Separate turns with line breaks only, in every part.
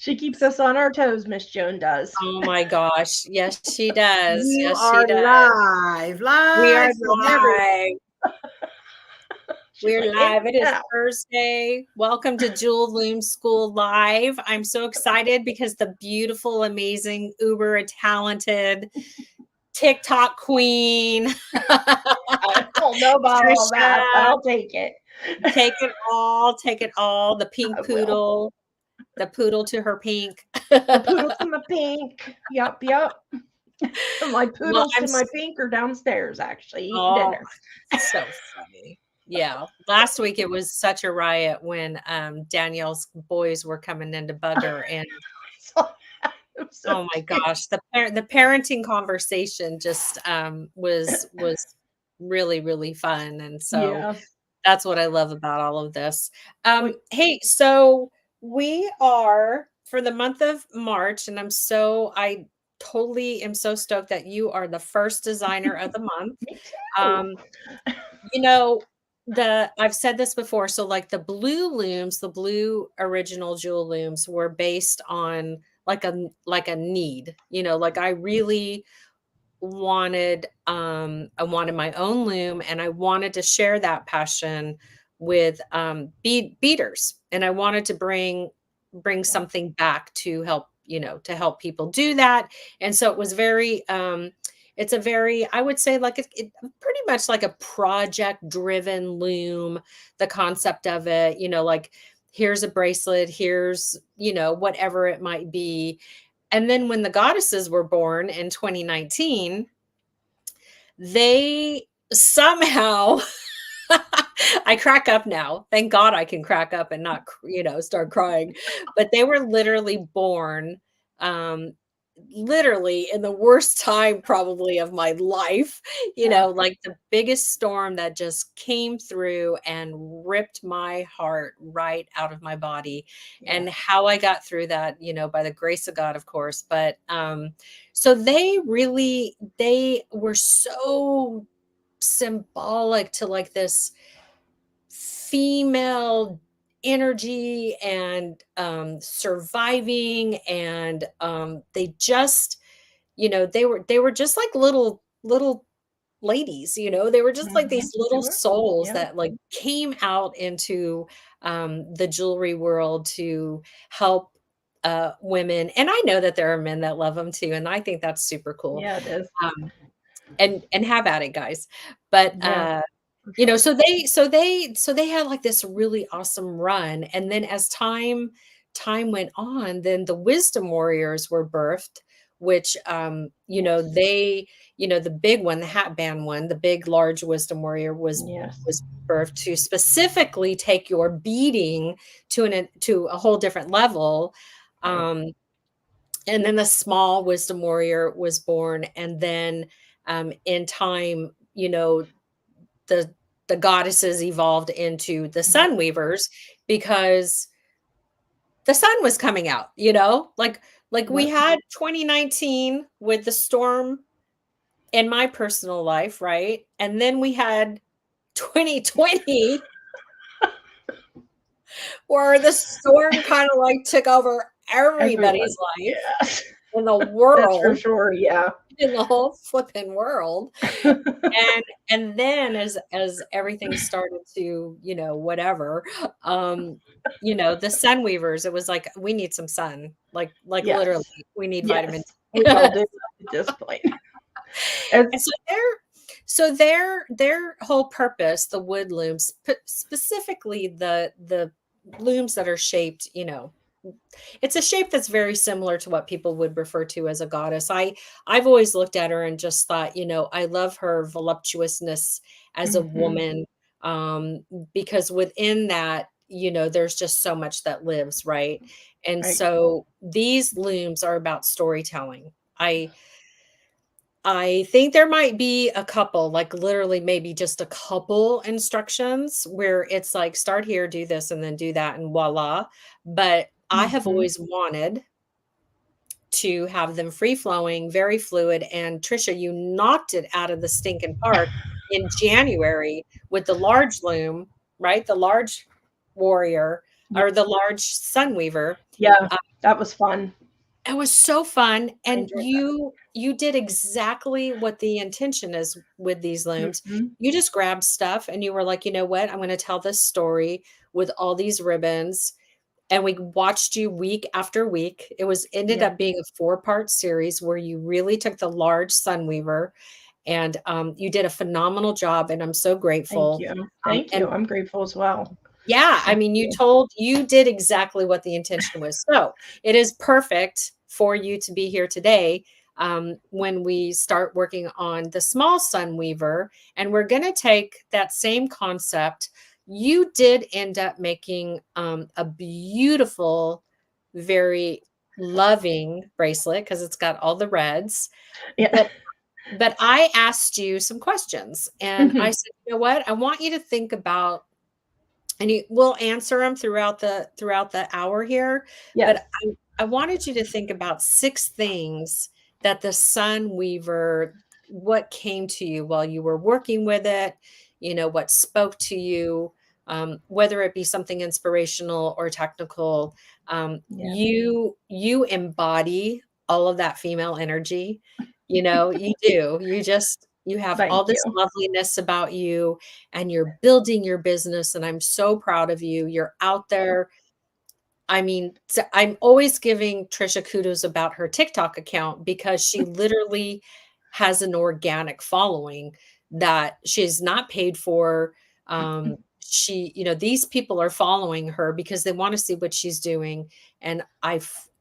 She keeps us on our toes, Miss Joan does.
Oh my gosh. Yes, she does.
You
Yes, she
are
does.
live
We are
from everywhere.
live. We're
like,
live. It is
yeah.
Thursday. Welcome to Jewel Loom School Live. I'm so excited because the beautiful, amazing, uber talented TikTok queen.
I don't know about all that, but I'll take it.
Take it all. Take it all. The pink poodle. The poodle to her pink.
The poodle to my pink. Yep. My poodles
Well,
to my pink are downstairs, actually, eating
oh,
dinner.
so funny. Yeah. Last week it was such a riot when Danielle's boys were coming in to bug her, and oh my gosh, the parenting conversation just was really, really fun. And so that's what I love about all of this. Hey, so we are for the month of March, and I totally am so stoked that you are the first designer of the month. You know, I've said this before, so like the blue looms, the blue original Jewel looms were based on like a need, like I really wanted I wanted my own loom, and I wanted to share that passion with beaders, and I wanted to bring something back to help, to help people do that. And so it was very it's a very, I would say, like it pretty much like a project driven loom. The concept of it, like here's a bracelet, here's, whatever it might be. And then when the goddesses were born in 2019, they somehow I crack up now. Thank God I can crack up and not, start crying. But they were literally born literally in the worst time probably of my life, like the biggest storm that just came through and ripped my heart right out of my body. And how I got through that, by the grace of God, of course. But so they were so symbolic to like this female energy and surviving, and they just, they were just like little ladies, they were just like these little souls that like came out into the jewelry world to help women. And I know that there are men that love them too, and I think that's super cool.
Yeah, it is.
And have at it, guys. But so they had like this really awesome run. And then as time went on, then the wisdom warriors were birthed, which they, the big one, the hat band one, the big large wisdom warrior was birthed to specifically take your beading to a whole different level. And then the small wisdom warrior was born. And then in time, the goddesses evolved into the sun weavers, because the sun was coming out, like we had 2019 with the storm in my personal life, right? And then we had 2020 where the storm kind of like took over everybody's life in the world.
That's for sure. Yeah.
In the whole flipping world. and then as everything started to, whatever, the sun weavers, it was like, we need some sun, like literally we need vitamin D.
We all do at this point.
And so their whole purpose, the wood looms, specifically the looms that are shaped, it's a shape that's very similar to what people would refer to as a goddess. I've always looked at her and just thought, I love her voluptuousness as a woman, because within that, there's just so much that lives, right? And so these looms are about storytelling. I think there might be a couple, like literally maybe just a couple instructions where it's like, start here, do this, and then do that, and voila. But I have always wanted to have them free flowing, very fluid. And Tricia, you knocked it out of the stinking park in January with the large loom. right? The large warrior or the large sun weaver.
Yeah, that was fun.
It was so fun.
I
And
enjoyed that.
you did exactly what the intention is with these looms.
Mhm.
You just grabbed stuff and you were like, you know what? I'm going to tell this story with all these ribbons. And we watched you week after week. It was ended
Yeah.
up being a 4-part series where you really took the large Sunweaver and you did a phenomenal job. And I'm so
Thank
grateful.
you. Thank
And
you. I'm grateful as well.
yeah, I
Thank
mean,
you.
you did exactly what the intention was. So it is perfect for you to be here today when we start working on the small sun weaver. And we're going to take that same concept. You did end up making a beautiful, very loving bracelet because it's got all the reds.
Yeah.
But I asked you some questions and I
Mhm.
said, you know what? I want you to think about and we'll answer them throughout the hour here.
Yes.
But I wanted you to think about 6 things that the Sun Weaver, what came to you while you were working with it, you know, what spoke to you, whether it be something inspirational or technical.
Yeah.
You embody all of that female energy. You know, you do. You have all
Thank
this
you.
loveliness about you and you're building your business and I'm so proud of you. You're out
Thank you.
there. I mean, I'm always giving Tricia kudos about her TikTok account because she literally has an organic following that she's not paid for. You know, these people are following her because they want to see what she's doing. And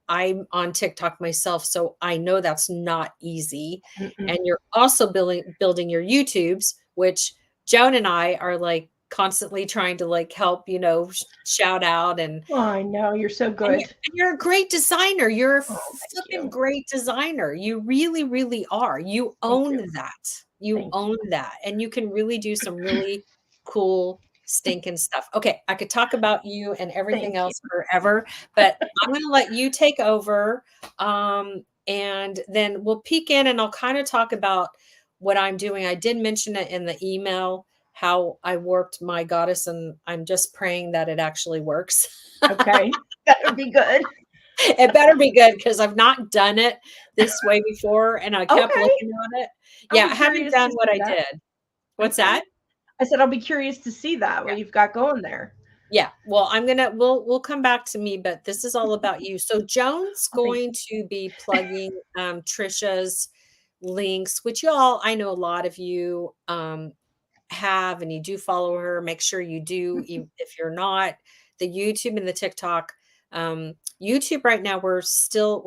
I'm on TikTok myself, so I know that's not easy.
Mm-mm.
And you're also building your YouTubes, which Joan and I are like constantly trying to like help, you know, shout out
Oh, I know. You're so
and
good.
you're a great designer. You're a
Oh, thank
flipping
you.
great designer. You really, really are. You
Thank
own
you.
that. You
Thank you.
own that. And you can really do some really cool stinking stuff. Okay, I could talk about you and everything
Thank you.
else forever, but I'm going to let you take over. And then we'll peek in and I'll kind of talk about what I'm doing. I did mention it in the email how I warped my goddess, and I'm just praying that it actually works.
Okay. That would be good.
It better be good because I've not done it this way before and I kept
Okay.
looking at it.
I'll
Yeah,
be
I haven't
curious
done
to
what
see
I
that.
did. What's
Okay.
that?
I said I'll be curious to see that,
Yeah.
what you've got going there.
Yeah. Well, we'll come back to me, but this is all about you. So Joan's
Oh, thank
going to be plugging Tricia's links, which y'all, I know a lot of you have and you do follow her. Make sure you do, if you're not, the YouTube and the TikTok. YouTube right now, we're still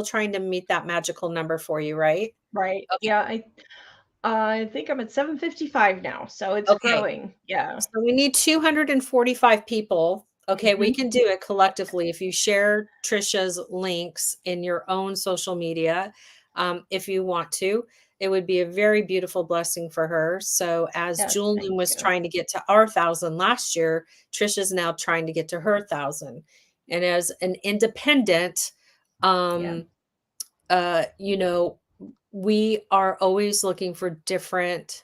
trying to meet that magical number for you, right?
right.
Okay.
Yeah, I think I'm at 755 now, so it's
Okay.
growing. Yeah.
So we need 245 people. Okay, we
Mhm.
can do it collectively if you share Tricia's links in your own social media. If you want to, it would be a very beautiful blessing for her. So as
Yes,
Jewel Loom
thank
was
you.
trying to get to our 1,000 last year, Tricia's now trying to get to her 1,000. And as an independent,
Yeah.
um, you know, we are always looking for different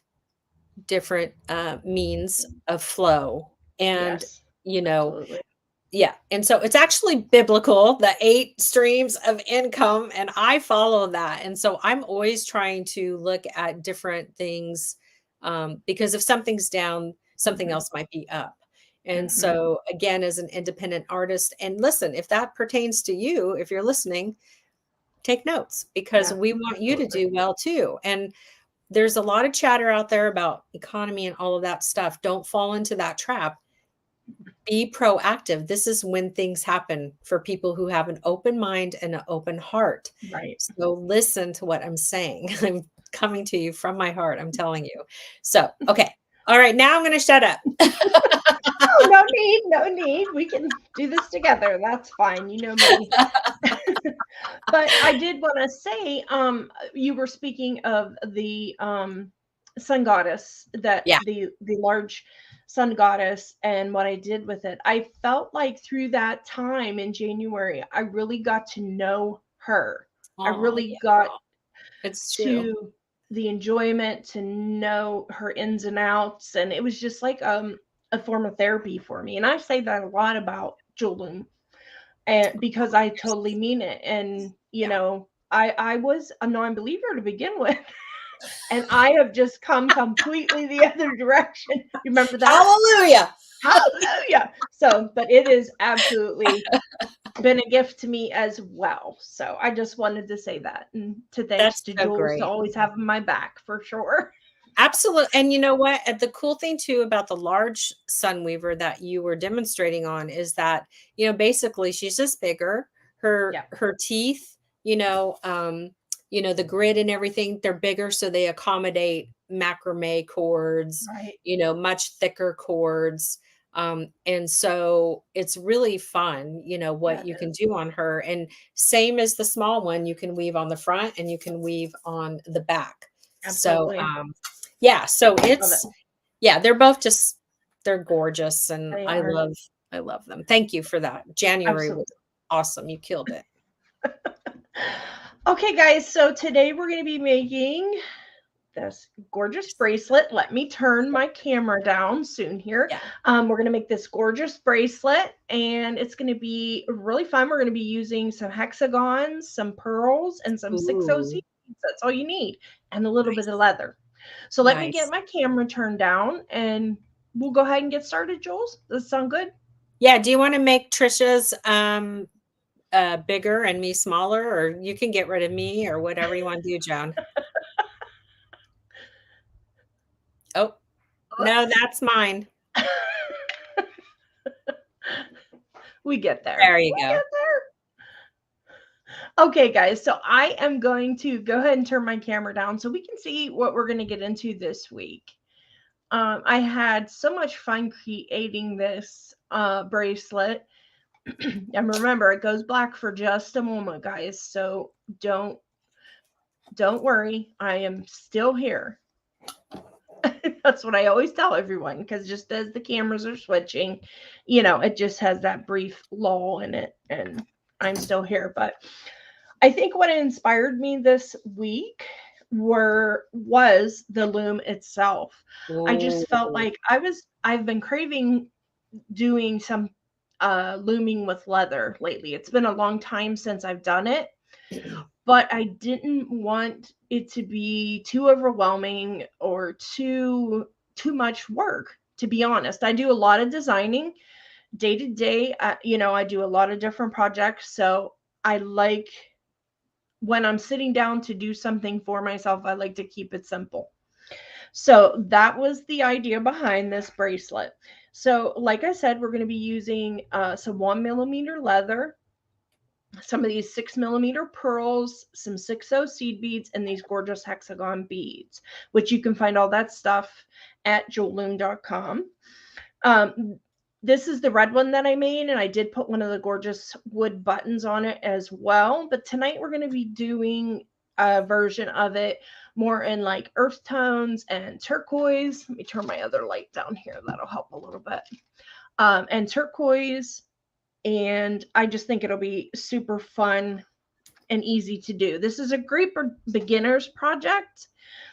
means of flow. And,
Yes.
you know,
Absolutely.
yeah. And so it's actually biblical, the 8 streams of income, and I follow that. And so I'm always trying to look at different things because if something's down, something
Mhm.
else might be up. And
Mhm.
so, again, as an independent artist, and listen, if that pertains to you, if you're listening, take notes because
Yeah,
we want you to
absolutely.
do well too. And there's a lot of chatter out there about economy and all of that stuff. Don't fall into that trap. Be proactive. This is when things happen for people who have an open mind and an open heart.
Right.
So listen to what I'm saying. I'm coming to you from my heart. I'm telling you. So, okay. All right. Now I'm going to shut up.
Oh, no need, no need. We can do this together. That's fine. You know me. But I did wanna say, you were speaking of the, sun goddess, that
Yeah.
the large sun goddess and what I did with it. I felt like through that time in January, I really got to know her. I
Oh,
really
yeah.
got
It's true.
to the enjoyment, to know her ins and outs, and it was just like, a form of therapy for me. And I say that a lot about Jewel Loom, and because I totally mean it. And, you know, I was a non-believer to begin with. And I have just come completely the other direction. You remember that?
Hallelujah.
Hallelujah. So, but it is absolutely been a gift to me as well. So I just wanted to say that. And to thanks
That's
to
so
Jules to
great.
always having my back for sure.
Absolutely. And you know what? The cool thing too about the large sun weaver that you were demonstrating on is that, you know, basically she's just bigger.
Yeah.
Her teeth, the grid and everything, they're bigger, so they accommodate macrame cords,
Right.
much thicker cords. And so it's really fun,
Yeah,
what
it
you can
is.
do on her. And same as the small one, you can weave on the front and you can weave on the back. So,
Absolutely.
yeah, so
Love it.
they're both they're gorgeous, and
They
I
are.
love them. Thank you for that. January was
Absolutely.
awesome. You killed it.
Okay, guys. So today we're going to be making this gorgeous bracelet. Let me turn my camera down soon here.
Yeah.
We're going to make this gorgeous bracelet, and it's going to be really fun. We're going to be using some hexagons, some pearls, and some 6/0
Ooh,
seeds. That's all you need, and a little bit
nice.
of leather. So let me get
Nice.
my camera turned down, and we'll go ahead and get started, Jules. Does that sound good?
Yeah, do you want to make Tricia's bigger and me smaller, or you can get rid of me or whatever you want to do, Joan? Oh, no, that's mine.
We get there.
There you
We
go.
get there. Okay, guys, so I am going to go ahead and turn my camera down so we can see what we're going to get into this week. I had so much fun creating this bracelet. And remember, it goes black for just a moment, guys. So don't worry. I am still here. That's what I always tell everyone, because just as the cameras are switching, it just has that brief lull in it, and I'm still here. But I think what inspired me this week was the loom itself. I just felt
Ooh.
like I've been craving doing some looming with leather lately. It's been a long time since I've done it, but I didn't want it to be too overwhelming or too much work, to be honest. I do a lot of designing day to day. I do a lot of different projects, so I like, when I'm sitting down to do something for myself, I like to keep it simple. So that was the idea behind this bracelet. So, like I said, we're going to be using some 1mm leather, some of these 6mm pearls, some 6/0 seed beads, and these gorgeous hexagon beads, which you can find all that stuff at jewelloom.com. This is the red one that I made, and I did put one of the gorgeous wood buttons on it as well. But tonight we're going to be doing a version of it more in like earth tones and turquoise. Let me turn my other light down here. That'll help a little bit. And turquoise. And I just think it'll be super fun and easy to do. This is a great beginner's project.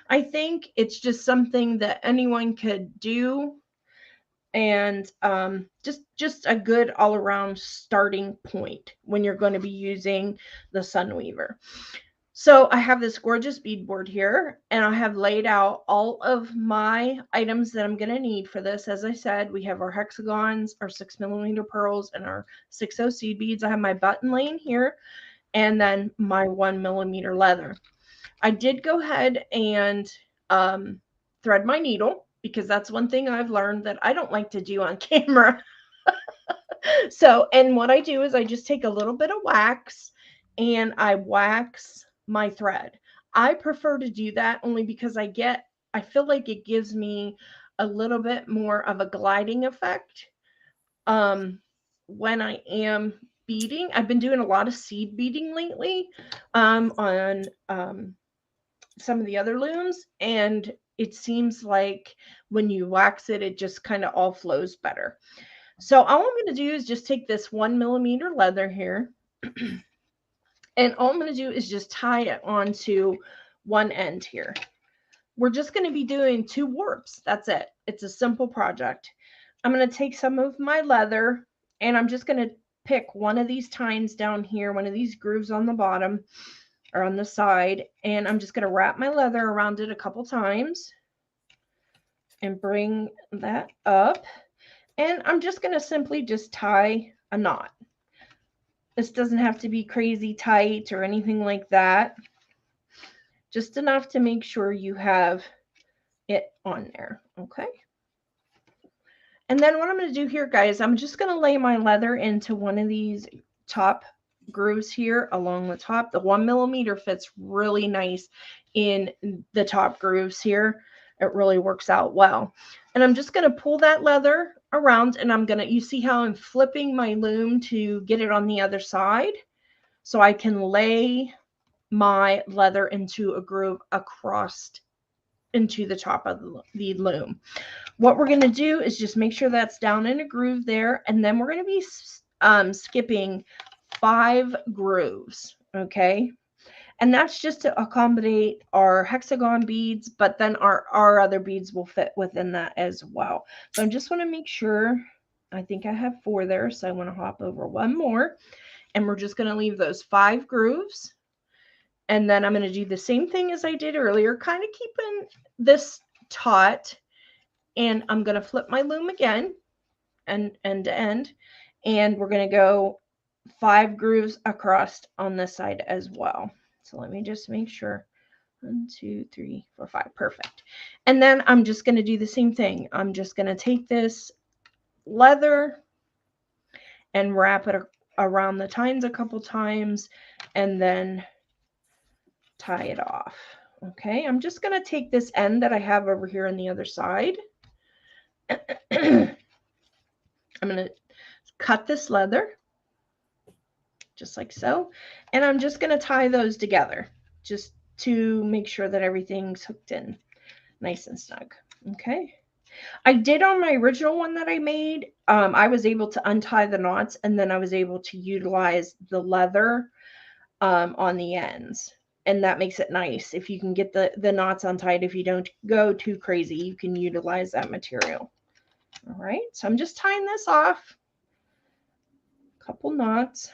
I think it's just something that anyone could do, and just a all around starting point when you're going to be using the Sunweaver. So I have this gorgeous beadboard here, and I have laid out all of my items that I'm going to need for this. As I said, we have our hexagons, our 6mm pearls, and our 6/0 seed beads. I have my button laying here, and then my 1mm leather. I did go ahead and thread my needle, because that's one thing I've learned that I don't like to do on camera. So, and what I do is I just take a little bit of wax and I wax my thread. I prefer to do that only because I feel like it gives me a little bit more of a gliding effect when I am beading. I've been doing a lot of seed beading lately on some of the other looms, and it seems like when you wax it, it just kind of all flows better. So all I'm going to do is just take this 1mm leather here, and all I'm going to do is just tie it onto one end here. We're just going to be doing 2 warps. That's it. It's a simple project. I'm going to take some of my leather and I'm just going to pick one of these tines down here, one of these grooves on the bottom or on the side, and I'm just going to wrap my leather around it a couple times and bring that up. And I'm just going to simply just tie a knot. This doesn't have to be crazy tight or anything like that. Just enough to make sure you have it on there, okay? And then what I'm going to do here, guys, I'm just going to lay my leather into one of these top grooves here along the top. The 1 millimeter fits really nice in the top grooves here. It really works out well. And I'm just going to pull that leather around, and I'm going to, you see how I'm flipping my loom to get it on the other side so I can lay my leather into a groove across into the top of the loom. What we're going to do is just make sure that's down in a groove there, and then we're going to be skipping 5 grooves, okay? And that's just to accommodate our hexagon beads, but then our other beads will fit within that as well. So I just want to make sure, I think I have 4 there, so I want to hop over 1 more, and we're just going to leave those 5 grooves. And then I'm going to do the same thing as I did earlier, kind of keeping this taut. And I'm going to flip my loom again, end to end. And we're going to go 5 grooves across on this side as well. So let me just make sure. 1, 2, 3, 4, 5. Perfect. And then I'm just going to do the same thing. I'm just going to take this leather and wrap it around the tines a couple times and then tie it off. Okay, I'm just going to take this end that I have over here on the other side. I'm going to cut this leather just like so, and I'm just going to tie those together just to make sure that everything's hooked in nice and snug. Okay, I did on my original one that I made, I was able to untie the knots, and then I was able to utilize the leather on the ends. And that makes it nice. If you can get the knots untied, if you don't go too crazy, you can utilize that material. All right, so I'm just tying this off. A couple knots.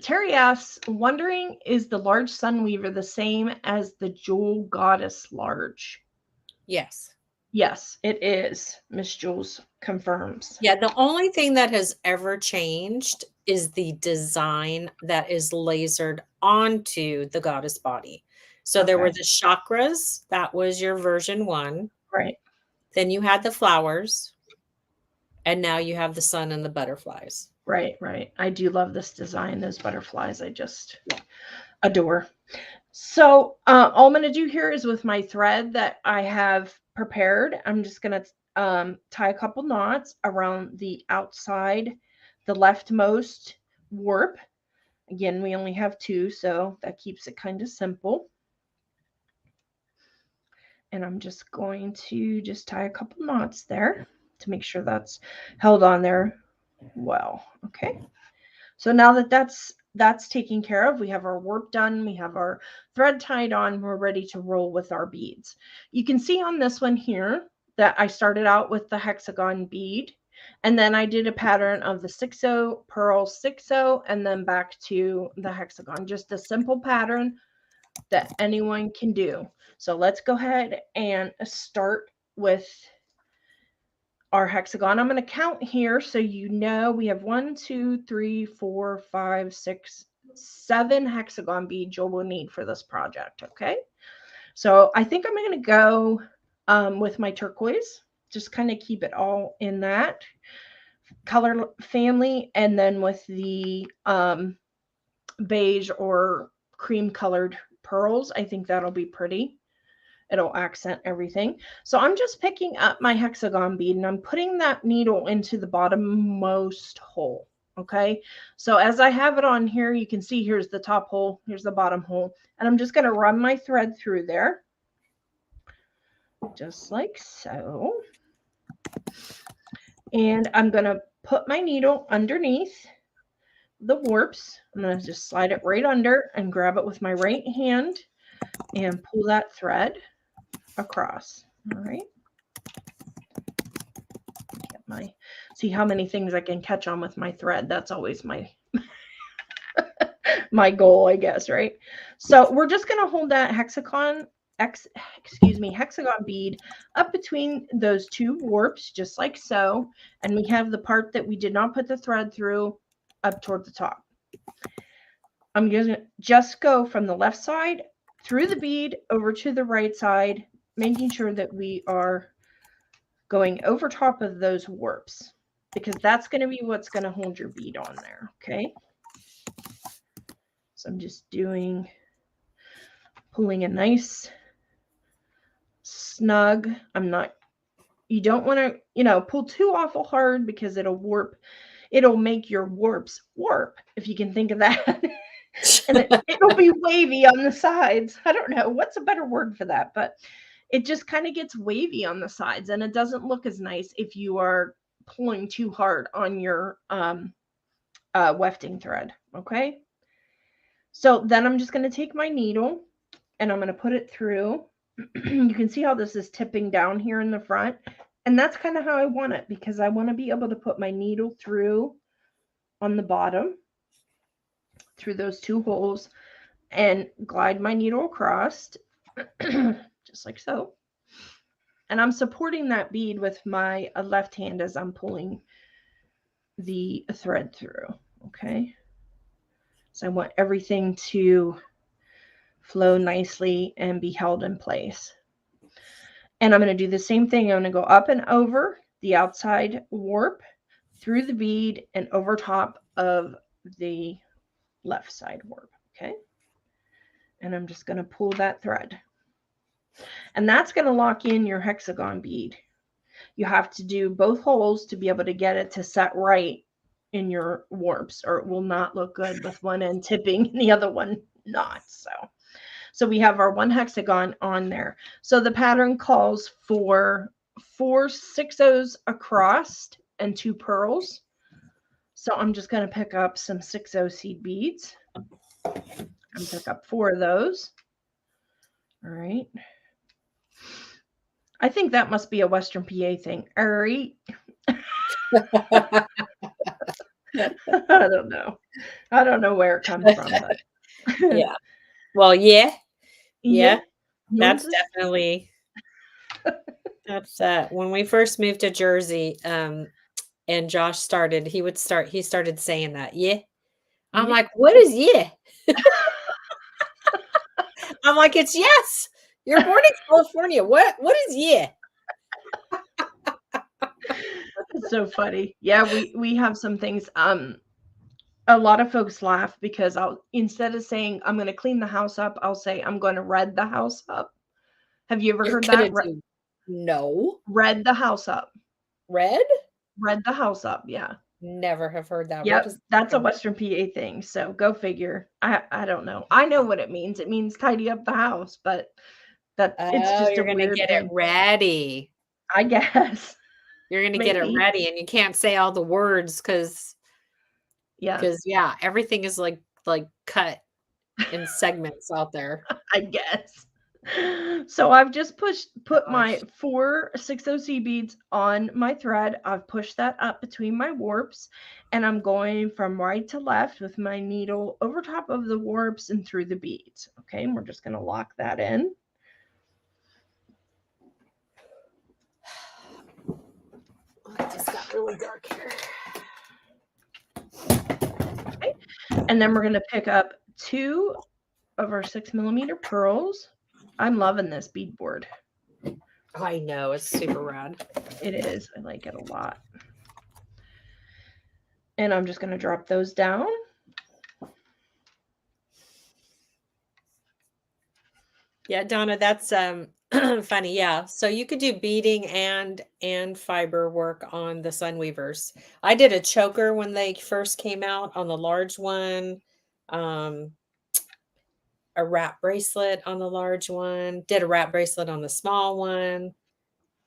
Terry asks, wondering, is the large sun weaver the same as the Jewel Goddess large?
Yes.
Yes, it is. Miss Jules confirms.
Yeah, the only thing that has ever changed is the design that is lasered onto the goddess body. So there were the chakras. That was your version 1.
Right.
Then you had the flowers. And now you have the sun and the butterflies.
Right, right. I do love this design. Those butterflies, I just adore. So all I'm going to do here is with my thread that I have prepared, I'm just going to tie a couple knots around the outside, the leftmost warp. Again, we only have 2, so that keeps it kind of simple. And I'm just going to just tie a couple knots there to make sure that's held on there well. Okay. So now that that's taken care of, we have our warp done, we have our thread tied on, we're ready to roll with our beads. You can see on this one here that I started out with the hexagon bead, and then I did a pattern of the 6-0 pearl 6-0 and then back to the hexagon. Just a simple pattern that anyone can do. So let's go ahead and start with our hexagon. I'm going to count here so you know we have 1, 2, 3, 4, 5, 6, 7 hexagon beads you'll need for this project. Okay, so I think I'm going to go with my turquoise, just kind of keep it all in that color family, and then with the beige or cream colored pearls. I think that'll be pretty. It'll accent everything. So I'm just picking up my hexagon bead and I'm putting that needle into the bottommost hole. Okay, so as I have it on here, you can see here's the top hole, here's the bottom hole, and I'm just going to run my thread through there just like so. And I'm going to put my needle underneath the warps. I'm going to just slide it right under and grab it with my right hand and pull that thread across. All right. See how many things I can catch on with my thread. That's always my my goal, I guess, right? So we're just going to hold that hexagon bead up between those two warps, just like so. And we have the part that we did not put the thread through up toward the top. I'm going to just go from the left side through the bead over to the right side, making sure that we are going over top of those warps, because that's going to be what's going to hold your bead on there. Okay. So I'm just pulling a nice snug. You don't want to, pull too awful hard, because it'll make your warps warp, if you can think of that. And it'll be wavy on the sides. I don't know what's a better word for that, but it just kind of gets wavy on the sides, and it doesn't look as nice if you are pulling too hard on your wefting thread. Okay. So then I'm just going to take my needle and I'm going to put it through. You can see how this is tipping down here in the front. And that's kind of how I want it, because I want to be able to put my needle through on the bottom, through those two holes, and glide my needle across, just like so. And I'm supporting that bead with my left hand as I'm pulling the thread through. Okay. So I want everything to flow nicely and be held in place. And I'm going to do the same thing. I'm going to go up and over the outside warp, through the bead, and over top of the left side warp. Okay. And I'm just going to pull that thread. And that's going to lock in your hexagon bead. You have to do both holes to be able to get it to set right in your warps, or it will not look good with one end tipping and the other one not. So we have our one hexagon on there. So the pattern calls for 4 6/0s across and 2 pearls. So I'm just going to pick up some 6/0 seed beads and pick up 4 of those. All right. I think that must be a Western PA thing. All right. I don't know. I don't know where it comes from, but
yeah. Well, yeah. That's definitely that's when we first moved to Jersey, and Josh he started saying that. Yeah. I'm like, what is yeah? I'm like, it's yes. You're born in California. What is yeah?
It's so funny. Yeah, we have some things. A lot of folks laugh because instead of saying I'm going to clean the house up, I'll say I'm going to red the house up. Have you ever heard that?
No.
Red the house up.
Red
the house up. Yeah.
Never have heard that.
Yep, that's a Western PA thing. So go figure. I don't know. I know what it means. It means tidy up the house, but it's just
you're gonna get it ready.
I guess.
You're gonna get it ready, and you can't say all the words because everything is like cut in segments out there.
I guess. So I've just put my 4 6/0 beads on my thread. I've pushed that up between my warps, and I'm going from right to left with my needle over top of the warps and through the beads. Okay, and we're just going to lock that in.
It just got really dark here.
Okay, and then we're going to pick up 2 of our 6mm pearls. I'm loving this beadboard.
I know, it's super rad.
It is. I like it a lot. And I'm just going to drop those down.
Yeah, Donna, that's funny. Yeah. So you could do beading and fiber work on the Sun Weavers. I did a choker when they first came out on the large one. A wrap bracelet on the large one, did a wrap bracelet on the small one.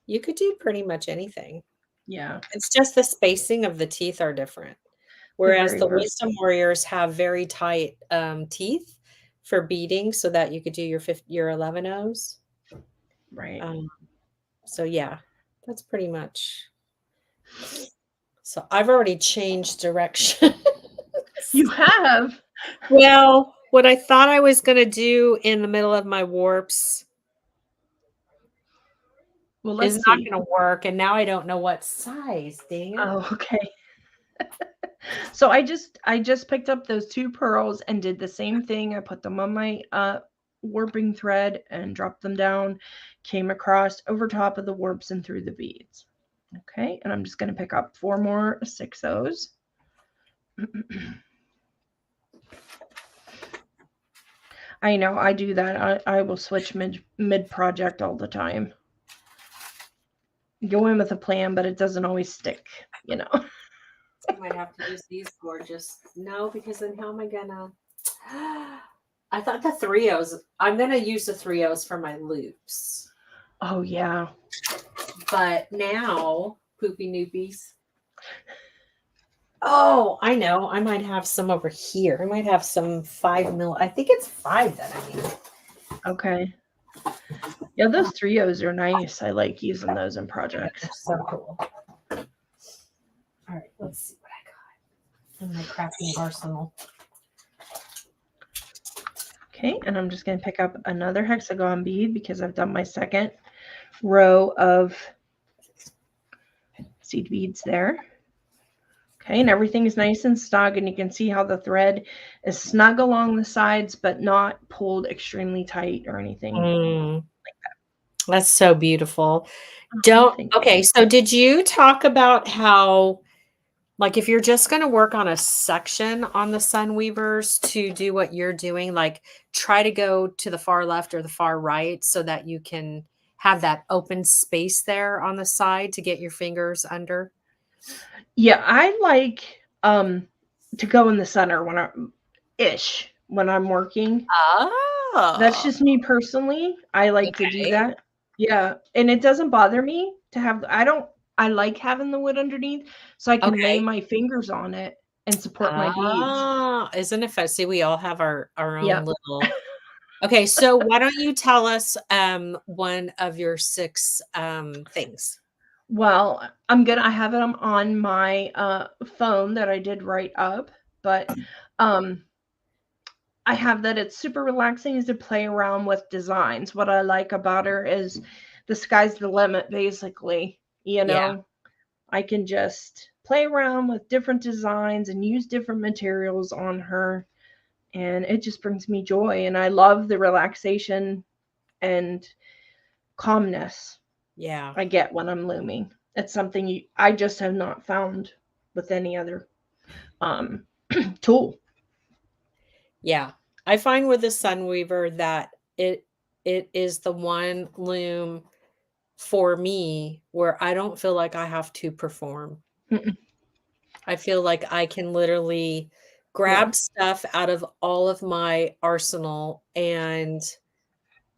You could do pretty much anything.
Yeah.
It's just the spacing of the teeth are different. Whereas
very
the
versatile.
Wisdom Warriors have very tight teeth for beading so that you could do your 11 O's.
Right.
So yeah, that's pretty much. So I've already changed direction.
You have?
Well, what I thought I was going to do in the middle of my warps
Well,
is
let's
not
see.
going to work. And now I don't know what size. Dang it.
Oh, okay. So I just picked up those 2 pearls and did the same thing. I put them on my warping thread and dropped them down, came across over top of the warps and through the beads. Okay, and I'm just going to pick up 4 more 6 O's. I know I do that. I will switch mid project all the time. Go in with a plan, but it doesn't always stick, you know.
I might have to use these gorgeous. No, because then how am I gonna? I thought the 3 O's. I'm gonna use the 3 O's for my loops.
Oh yeah.
But now, poopy noopies. Oh, I know. I might have some over here. I might have some 5 mil. I think it's 5 that I need.
Okay. Yeah, those 3 O's are nice. I like using those in projects.
They're so cool. All right, let's see what I got in my crafting arsenal.
Okay, and I'm just going to pick up another hexagon bead because I've done my second row of seed beads there. Okay, and everything is nice and snug, and you can see how the thread is snug along the sides, but not pulled extremely tight or anything like that.
That's so beautiful.
Thank you.
Okay, so did you talk about how, like, if you're just going to work on a section on the Sun Weavers to do what you're doing, like try to go to the far left or the far right so that you can have that open space there on the side to get your fingers under?
Yeah, I like to go in the center when I'm working. That's
Oh,
just me personally. I like to do
okay.
that. Yeah, and it doesn't bother me to have I like having the wood underneath so I can lay
Okay.
my fingers on it and support my beads.
Ah, isn't it fun? See, we all have our
Yeah.
own little. Okay, so why don't you tell us one of your 6 things?
Well, I have it on my phone that I did write up, but um I have that it's super relaxing to play around with designs. What I like about her is the sky's the limit, basically. You
Yeah.
know, I can just play around with different designs and use different materials on her, and it just brings me joy. And I love the relaxation and calmness
Yeah.
I get when I'm looming. It's something I just have not found with any other tool.
Yeah. I find with the Sun Weaver that it is the one loom for me where I don't feel like I have to perform.
Mm-mm.
I feel like I can literally
Yeah,
grab stuff out of all of my arsenal and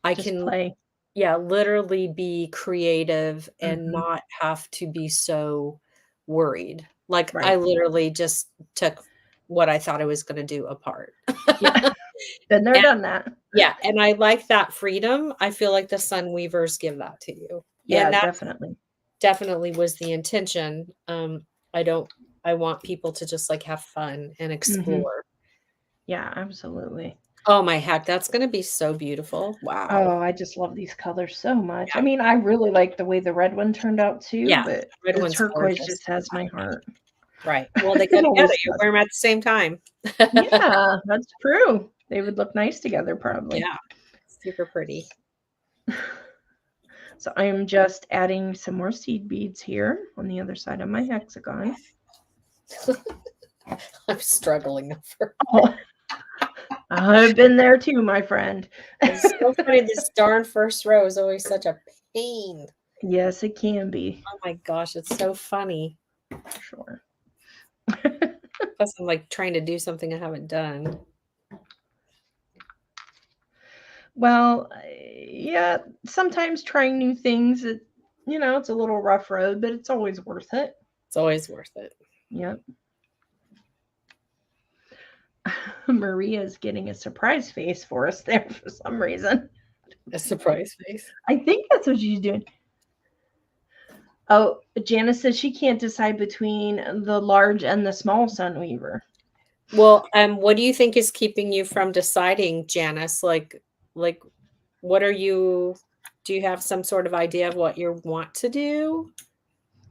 I
just
can,
play.
yeah, literally be creative and
Mhm.
not have to be so worried. Like I
Right.
literally just took what I thought I was going to do apart.
Yeah. Been there,
And
done that.
yeah, and I like that freedom. I feel like the Sun Weavers give that to you.
Yeah,
And that
definitely.
definitely was the intention. I don't I want people to just like have fun and
Mhm.
explore.
Yeah, absolutely.
Oh my heck, that's gonna be so beautiful. Wow.
Oh, I just love these colors so much. I
Yeah.
mean, I really like the way the red one turned out too,
Yeah.
but
Red
the
one's
turquoise
gorgeous.
just has my heart.
Right. Well, they go
It
together.
always
You
does.
wear them at the same time.
Yeah, that's true. They would look nice together probably.
Yeah. Super pretty.
So I am just adding some more seed beads here on the other side of my hexagon.
I'm struggling over.
Oh, I've been there too, my friend.
It's so funny. This darn first row is always such a pain.
Yes, it can be.
Oh my gosh, it's so funny.
Sure.
Plus, I'm like trying to do something I haven't done.
Well, yeah, sometimes trying new things, it's a little rough road, but it's always worth it.
It's always worth it.
Yep. Maria's getting a surprise face for us there for some reason.
A surprise face.
I think that's what she's doing. Oh, Janice says she can't decide between the large and the small Sun Weaver.
Well, what do you think is keeping you from deciding, Janice? Like, what are you? Do you have some sort of idea of what you want to do?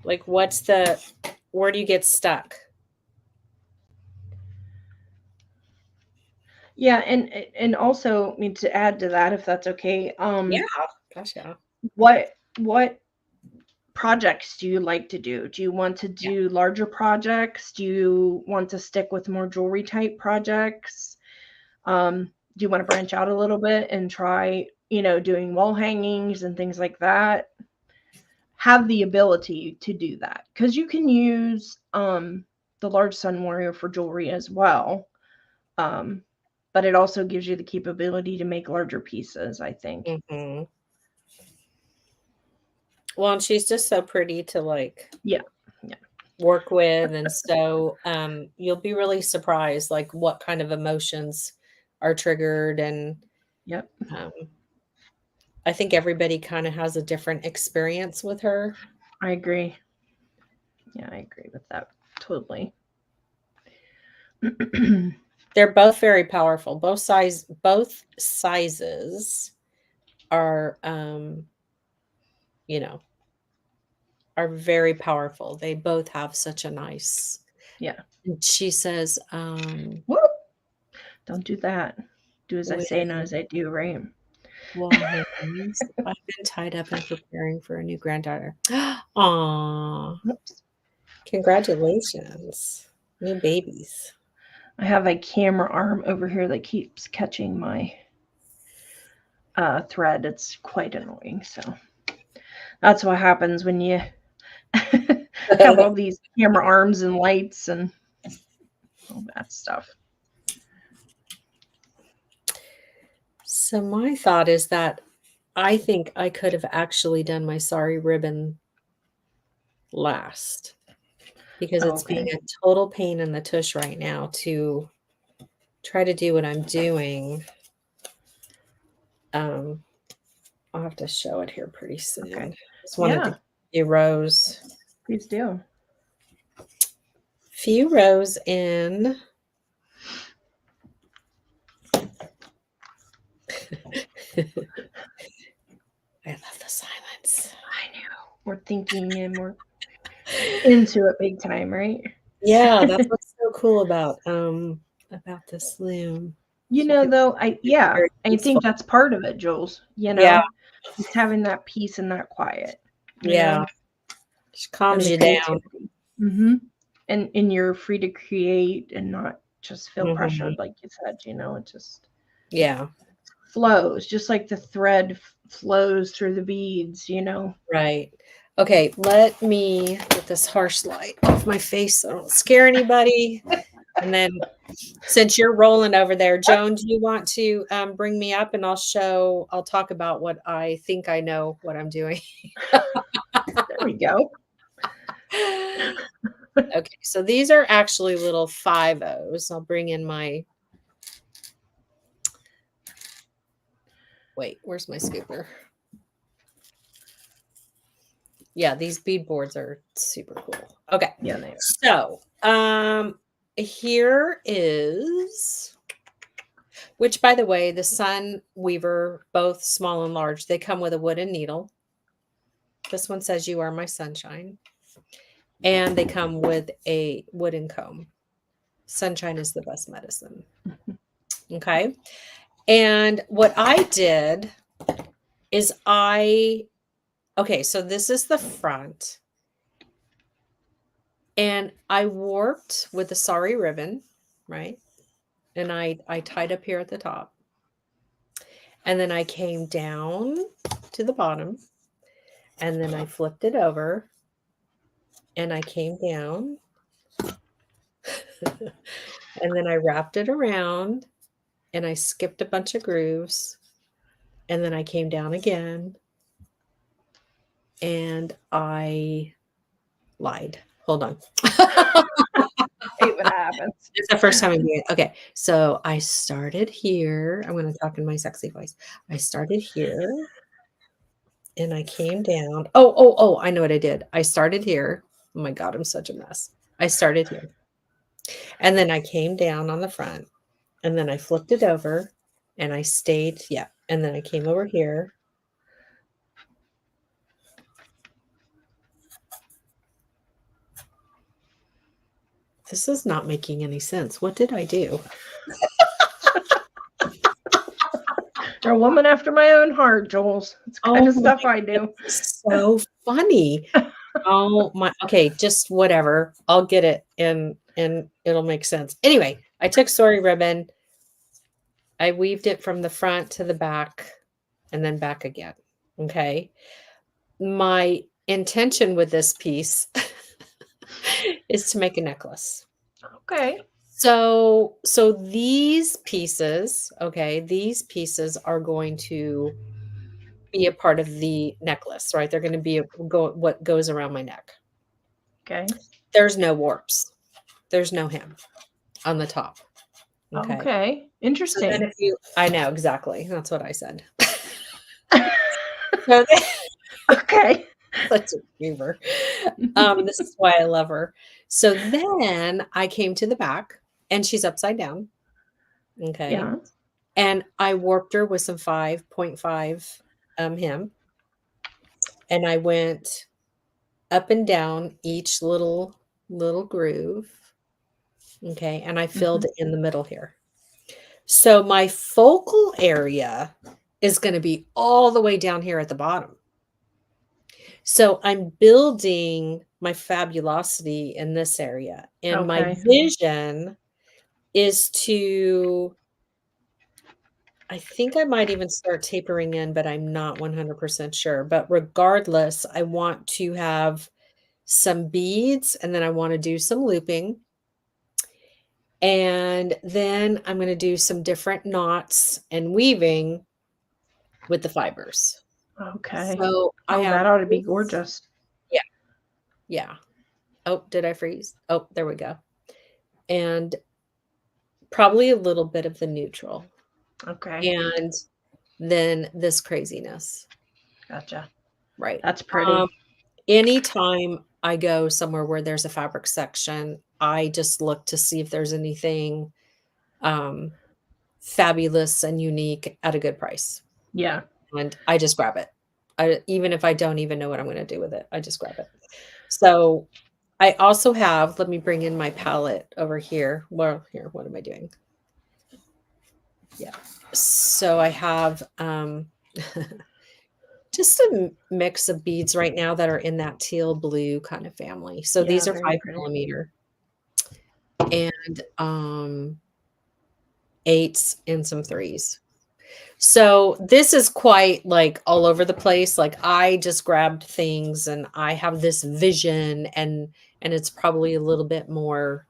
Like, where do you get stuck?
Yeah, and also, I mean, to add to that, if that's okay,
Yeah, gosh, yeah.
What projects do you like to do? Do you want to do larger projects? Do you want to stick with more jewelry type projects? Do you want to branch out a little bit and try, doing wall hangings and things like that? Have the ability to do that, because you can use the large Sun Warrior for jewelry as well. But it also gives you the capability to make larger pieces, I think.
Mm-hmm. Well, and she's just so pretty to work with, and so you'll be really surprised like what kind of emotions are triggered, and I think everybody kind of has a different experience with her.
I agree. Yeah, I agree with that totally.
They're both very powerful. Both sizes are are very powerful. They both have such a nice.
Yeah.
And she says,
whoop, don't do that. Do as I say, not as I do, right?
Well, I've been tied up and preparing for a new granddaughter. Aw. Congratulations. New babies.
I have a camera arm over here that keeps catching my thread. It's quite annoying. So that's what happens when you have all these camera arms and lights and all that stuff.
So my thought is that I think I could have actually done my sari ribbon last, because it's being a total pain in the tush right now to try to do what I'm doing. I'll have to show it here pretty soon.
Okay.
Just wanted to give you rows.
Please do.
Few rows in. I love the silence.
I know. We're thinking and we're into it big time, right?
Yeah, that's what's so cool about this loom.
Though, I think that's part of it, Jules. Just having that peace and that quiet.
Just calms you down.
Mm-hmm. And you're free to create and not just feel pressured, like you said. It just flows, just like the thread flows through the beads.
Right. Okay, let me get this harsh light off my face so I don't scare anybody. And then, since you're rolling over there, Joan, do you want to bring me up and I'll talk about what I think I know what I'm doing.
There we go.
Okay, so these are actually little 5-0s. I'll bring in my, wait, where's my scooper? Yeah, these bead boards are super cool. Okay.
Yeah, they are.
So, here is, which by the way, the Sun Weaver, both small and large, they come with a wooden needle. This one says "You are my sunshine." And they come with a wooden comb. Sunshine is the best medicine. Okay. And what I did is okay, so this is the front. And I warped with a sari ribbon, right? And I tied up here at the top. And then I came down to the bottom. And then I flipped it over. And I came down. And then I wrapped it around. And I skipped a bunch of grooves. And then I came down again. And I lied. Hold on.
Wait. what happens.
It's the first time I'm doing it. Okay, so I started here. I'm gonna talk in my sexy voice. I started here, and I came down. Oh, I know what I did. I started here. Oh my God, I'm such a mess. I started here, and then I came down on the front, and then I flipped it over, and I stayed, yeah, and then I came over here. This is not making any sense. What did I do?
You're a woman after my own heart, Jules. It's the kind of stuff I do.
So funny. Oh my, okay, just whatever. I'll get it and it'll make sense. Anyway, I took story ribbon. I weaved it from the front to the back and then back again. Okay. My intention with this piece is to make a necklace.
Okay.
So these pieces, okay, these pieces are going to be a part of the necklace, right? They're going to be what goes around my neck.
Okay.
There's no warps. There's no hem on the top. Okay.
Okay. Interesting.
So then I know exactly. That's what I said. So
okay.
Such a weaver. This is why I love her. So then I came to the back and she's upside down. Okay.
Yeah.
And I warped her with some 5.5 hem. And I went up and down each little groove. Okay. And I filled it in the middle here. So my focal area is going to be all the way down here at the bottom. So I'm building my fabulosity in this area. And my vision is to, I think I might even start tapering in, but I'm not 100% sure. But regardless, I want to have some beads and then I want to do some looping. And then I'm going to do some different knots and weaving with the fibers.
Okay.
So
that ought to be gorgeous.
Yeah. Yeah. Oh, did I freeze? Oh, there we go. And probably a little bit of the neutral.
Okay.
And then this craziness.
Gotcha.
Right.
That's pretty.
Anytime I go somewhere where there's a fabric section, I just look to see if there's anything fabulous and unique at a good price.
Yeah.
And I just grab it. Even if I don't even know what I'm going to do with it, I just grab it. So I also have, let me bring in my palette over here. Well, here, what am I doing? Yeah. So I have just a mix of beads right now that are in that teal blue kind of family. So these are 5mm and 8s and some 3s. So this is quite like all over the place. Like I just grabbed things and I have this vision and it's probably a little bit more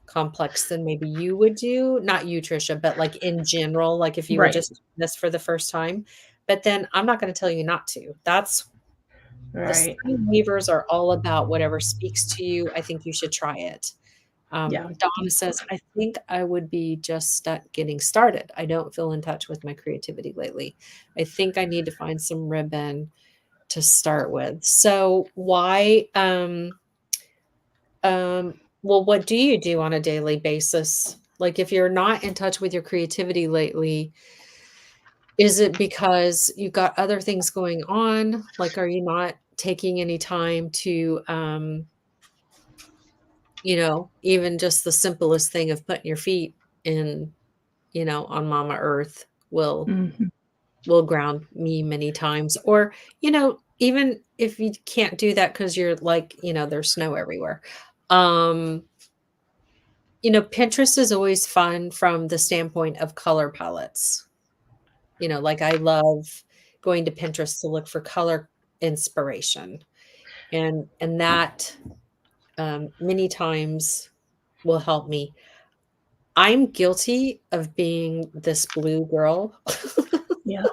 complex than maybe you would do. Not you, Tricia, but like in general, like if you were just doing this for the first time. But then I'm not going to tell you not to. That's the string weavers are all about whatever speaks to you. I think you should try it. Donna says, I think I would be just getting started. I don't feel in touch with my creativity lately. I think I need to find some ribbon to start with. So why, well, what do you do on a daily basis? Like if you're not in touch with your creativity lately, is it because you've got other things going on? Like, are you not taking any time to, you know, even just the simplest thing of putting your feet in, you know, on Mama Earth will ground me many times. Or, you know, even if you can't do that because you're like, you know, there's snow everywhere. You know, Pinterest is always fun from the standpoint of color palettes. You know, like I love going to Pinterest to look for color inspiration. And that many times will help me. I'm guilty of being this blue girl.
Yeah.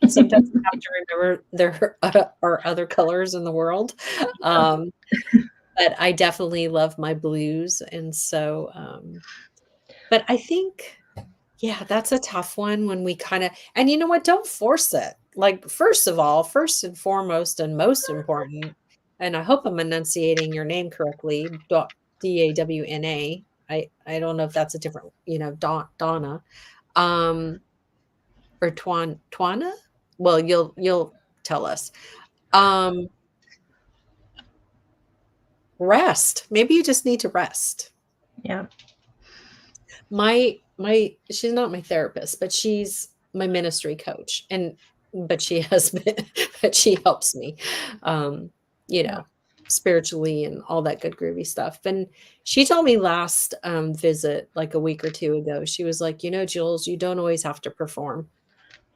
And sometimes I have to remember there are other colors in the world. but I definitely love my blues. And so, but I think, yeah, that's a tough one when we kind of, and you know what? Don't force it. Like, first of all, first and foremost, and most important, and I hope I'm enunciating your name correctly, Dawna. I don't know if that's a different, Donna, um, or Twana. Well, you'll tell us. Um, Rest. Maybe you just need to rest.
Yeah.
She's not my therapist, but she's my ministry coach, but she has been, but she helps me, um,
Yeah.
spiritually and all that good groovy stuff. And she told me last visit, like a week or two ago, she was like, Jules, you don't always have to perform.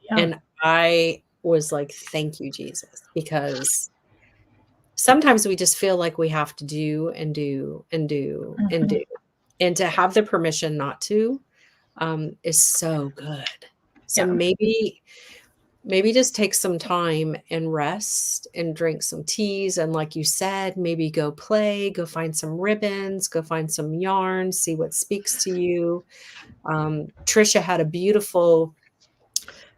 Yeah.
And I was like, thank you, Jesus, because sometimes we just feel like we have to do and do and do and do. And to have the permission not to, is so good. So
Yeah.
maybe just take some time and rest and drink some teas. And like you said, maybe go play, go find some ribbons, go find some yarn, see what speaks to you. Tricia had a beautiful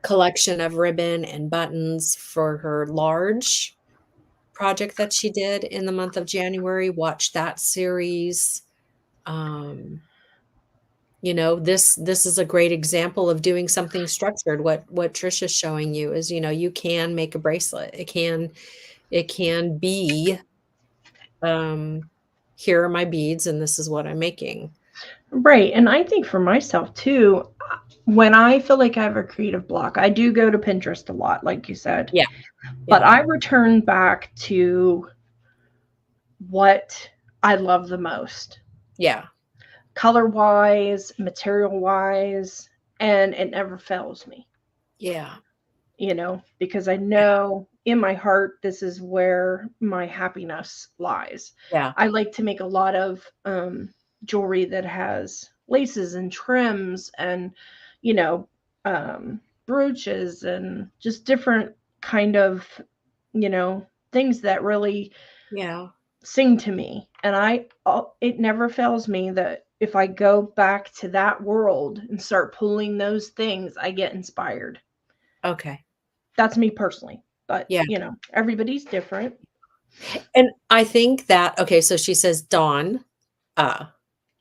collection of ribbon and buttons for her large project that she did in the month of January. Watch that series. This is a great example of doing something structured. What Trisha's showing you is, you can make a bracelet. It can be, here are my beads and this is what I'm making.
Right. And I think for myself too, when I feel like I have a creative block, I do go to Pinterest a lot, like you said.
Yeah.
But I return back to what I love the most.
Yeah.
Color wise, material wise, and it never fails me.
Yeah.
Because I know in my heart this is where my happiness lies.
Yeah.
I like to make a lot of jewelry that has laces and trims and brooches and just different kind of things that really sing to me. And it never fails me that if I go back to that world and start pulling those things, I get inspired.
Okay.
That's me personally, but
yeah,
everybody's different.
And I think that, okay, so she says Dawn,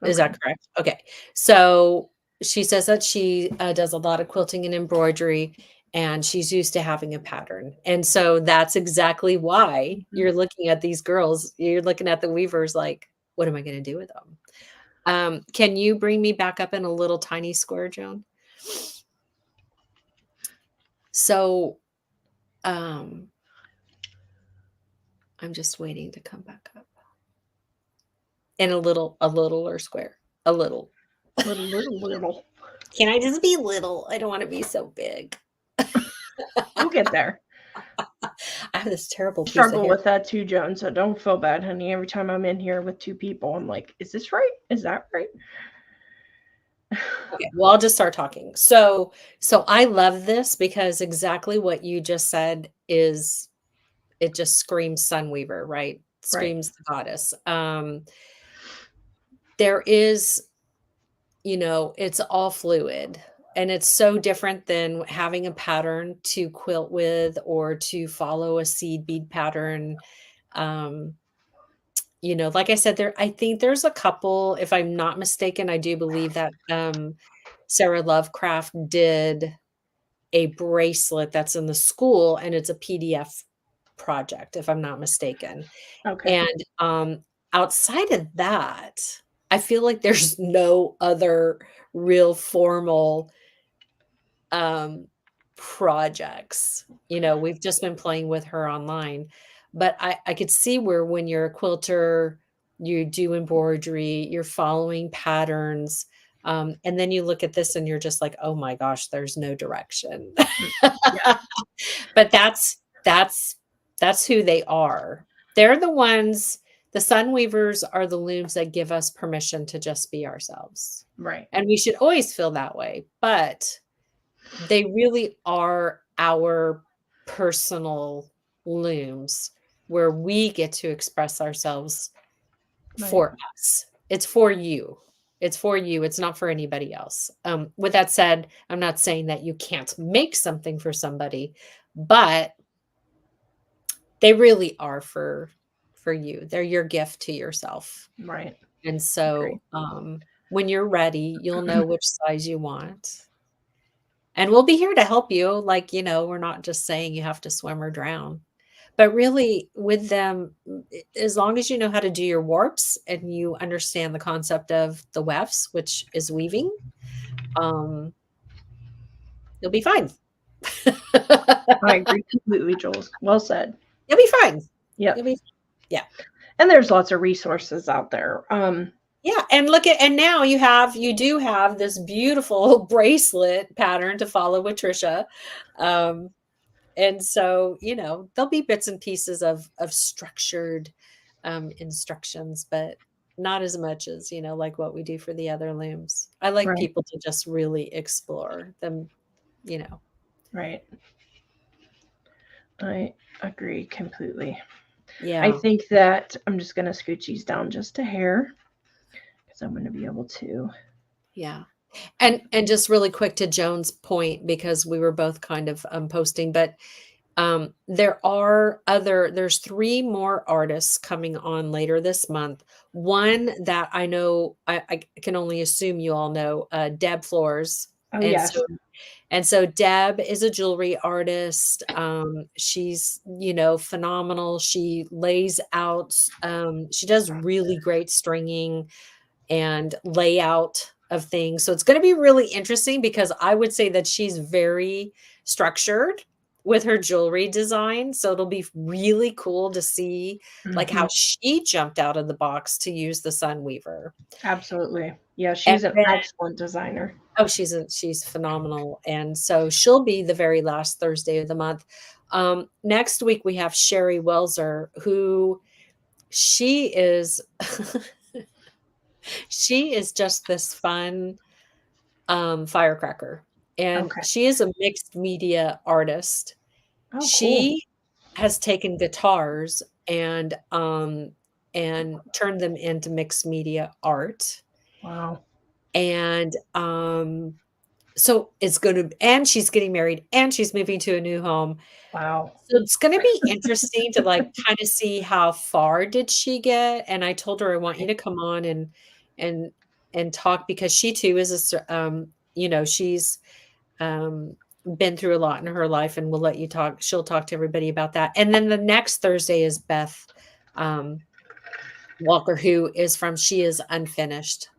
is that correct? Okay. So she says that she does a lot of quilting and embroidery, and she's used to having a pattern. And so that's exactly why you're looking at these girls. You're looking at the weavers like, what am I going to do with them? Can you bring me back up in a little tiny square, Joan? So, I'm just waiting to come back up. In a little or square. A little.
Little.
Can I just be little? I don't want to be so big.
We'll get there.
I have this terrible
struggle with that too, Joan. So don't feel bad, honey. Every time I'm in here with two people, I'm like, is this right? Is that right?
Okay, well, I'll just start talking. So I love this because exactly what you just said is, it just screams Sun Weaver, right? Screams the goddess. There is, it's all fluid. And it's so different than having a pattern to quilt with or to follow a seed bead pattern. Like I said, I think there's a couple, if I'm not mistaken, I do believe that Sarah Lovecraft did a bracelet that's in the school, and it's a PDF project, if I'm not mistaken.
Okay.
And outside of that, I feel like there's no other real formal projects. We've just been playing with her online, but I could see where when you're a quilter, you do embroidery, you're following patterns, and then you look at this and you're just like, oh my gosh, there's no direction. But that's who they are. They're the ones. The Sun Weavers are the looms that give us permission to just be ourselves.
Right.
And we should always feel that way. But they really are our personal looms where we get to express ourselves for us. It's for you. It's for you. It's not for anybody else. With that said, I'm not saying that you can't make something for somebody, but they really are for you. They're your gift to yourself.
Right.
And so, when you're ready, you'll know which size you want. And we'll be here to help you. Like, we're not just saying you have to swim or drown. But really, with them, as long as you know how to do your warps and you understand the concept of the wefts, which is weaving, you'll be fine.
I agree completely, Jules. Well said.
You'll be fine.
Yeah.
Yeah.
And there's lots of resources out there.
Yeah, and now you do have this beautiful bracelet pattern to follow with Tricia. And so, there'll be bits and pieces of structured instructions, but not as much as, like what we do for the other looms. I like people to just really explore them,
Right. I agree completely.
Yeah.
I think that I'm just going to scooch these down just a hair because I'm going to be able to.
Yeah. And just really quick to Joan's point, because we were both kind of posting, but there's 3 more artists coming on later this month. One that I know, I can only assume you all know, Deb Floors.
Oh, yes.
So Deb is a jewelry artist. She's, phenomenal. She lays out, she does really great stringing and layout of things. So it's going to be really interesting, because I would say that she's very structured with her jewelry design. So it'll be really cool to see like how she jumped out of the box to use the Sun Weaver.
Absolutely. Yeah, she's an excellent designer.
Oh, she's phenomenal. And so she'll be the very last Thursday of the month. Next week we have Sherry Welser, who she is she is just this fun firecracker. And she is a mixed media artist.
Oh,
she has taken guitars and turned them into mixed media art.
Wow.
And so it's and she's getting married and she's moving to a new home.
Wow.
So it's going to be interesting to like kind of see how far did she get. And I told her, I want you to come on and talk, because she too is she's been through a lot in her life, and we'll let you talk. She'll talk to everybody about that. And then the next Thursday is Beth Walker, who is from She Is Unfinished.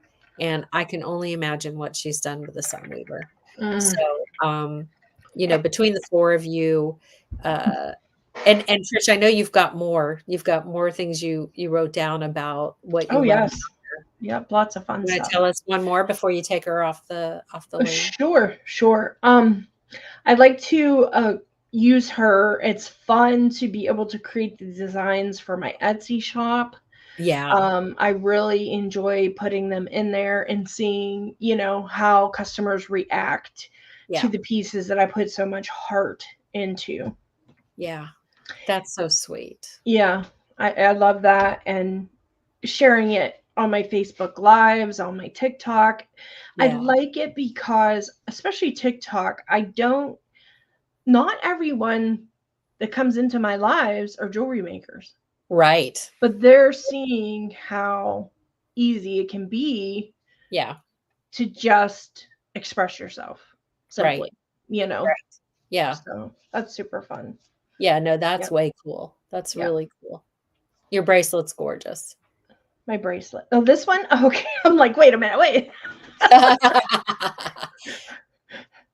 And I can only imagine what she's done with the Sun Weaver. So, between the 4 of you, and Trish, I know you've got more things you wrote down about what you
yes. Yep, lots of fun stuff.
Tell us one more before you take her off the loom?
Sure. I'd like to use her. It's fun to be able to create the designs for my Etsy shop.
Yeah.
I really enjoy putting them in there and seeing, how customers react to the pieces that I put so much heart into.
Yeah. That's so sweet.
Yeah. I love that. And sharing it on my Facebook Lives, on my TikTok. I like it because, especially TikTok, not everyone that comes into my lives are jewelry makers.
Right.
But they're seeing how easy it can be.
Yeah.
To just express yourself simply,
Right. Yeah.
So that's super fun.
Yeah, no, that's way cool. That's really cool. Your bracelet's gorgeous.
My bracelet. Oh, this one? Okay. I'm like, wait a minute, wait.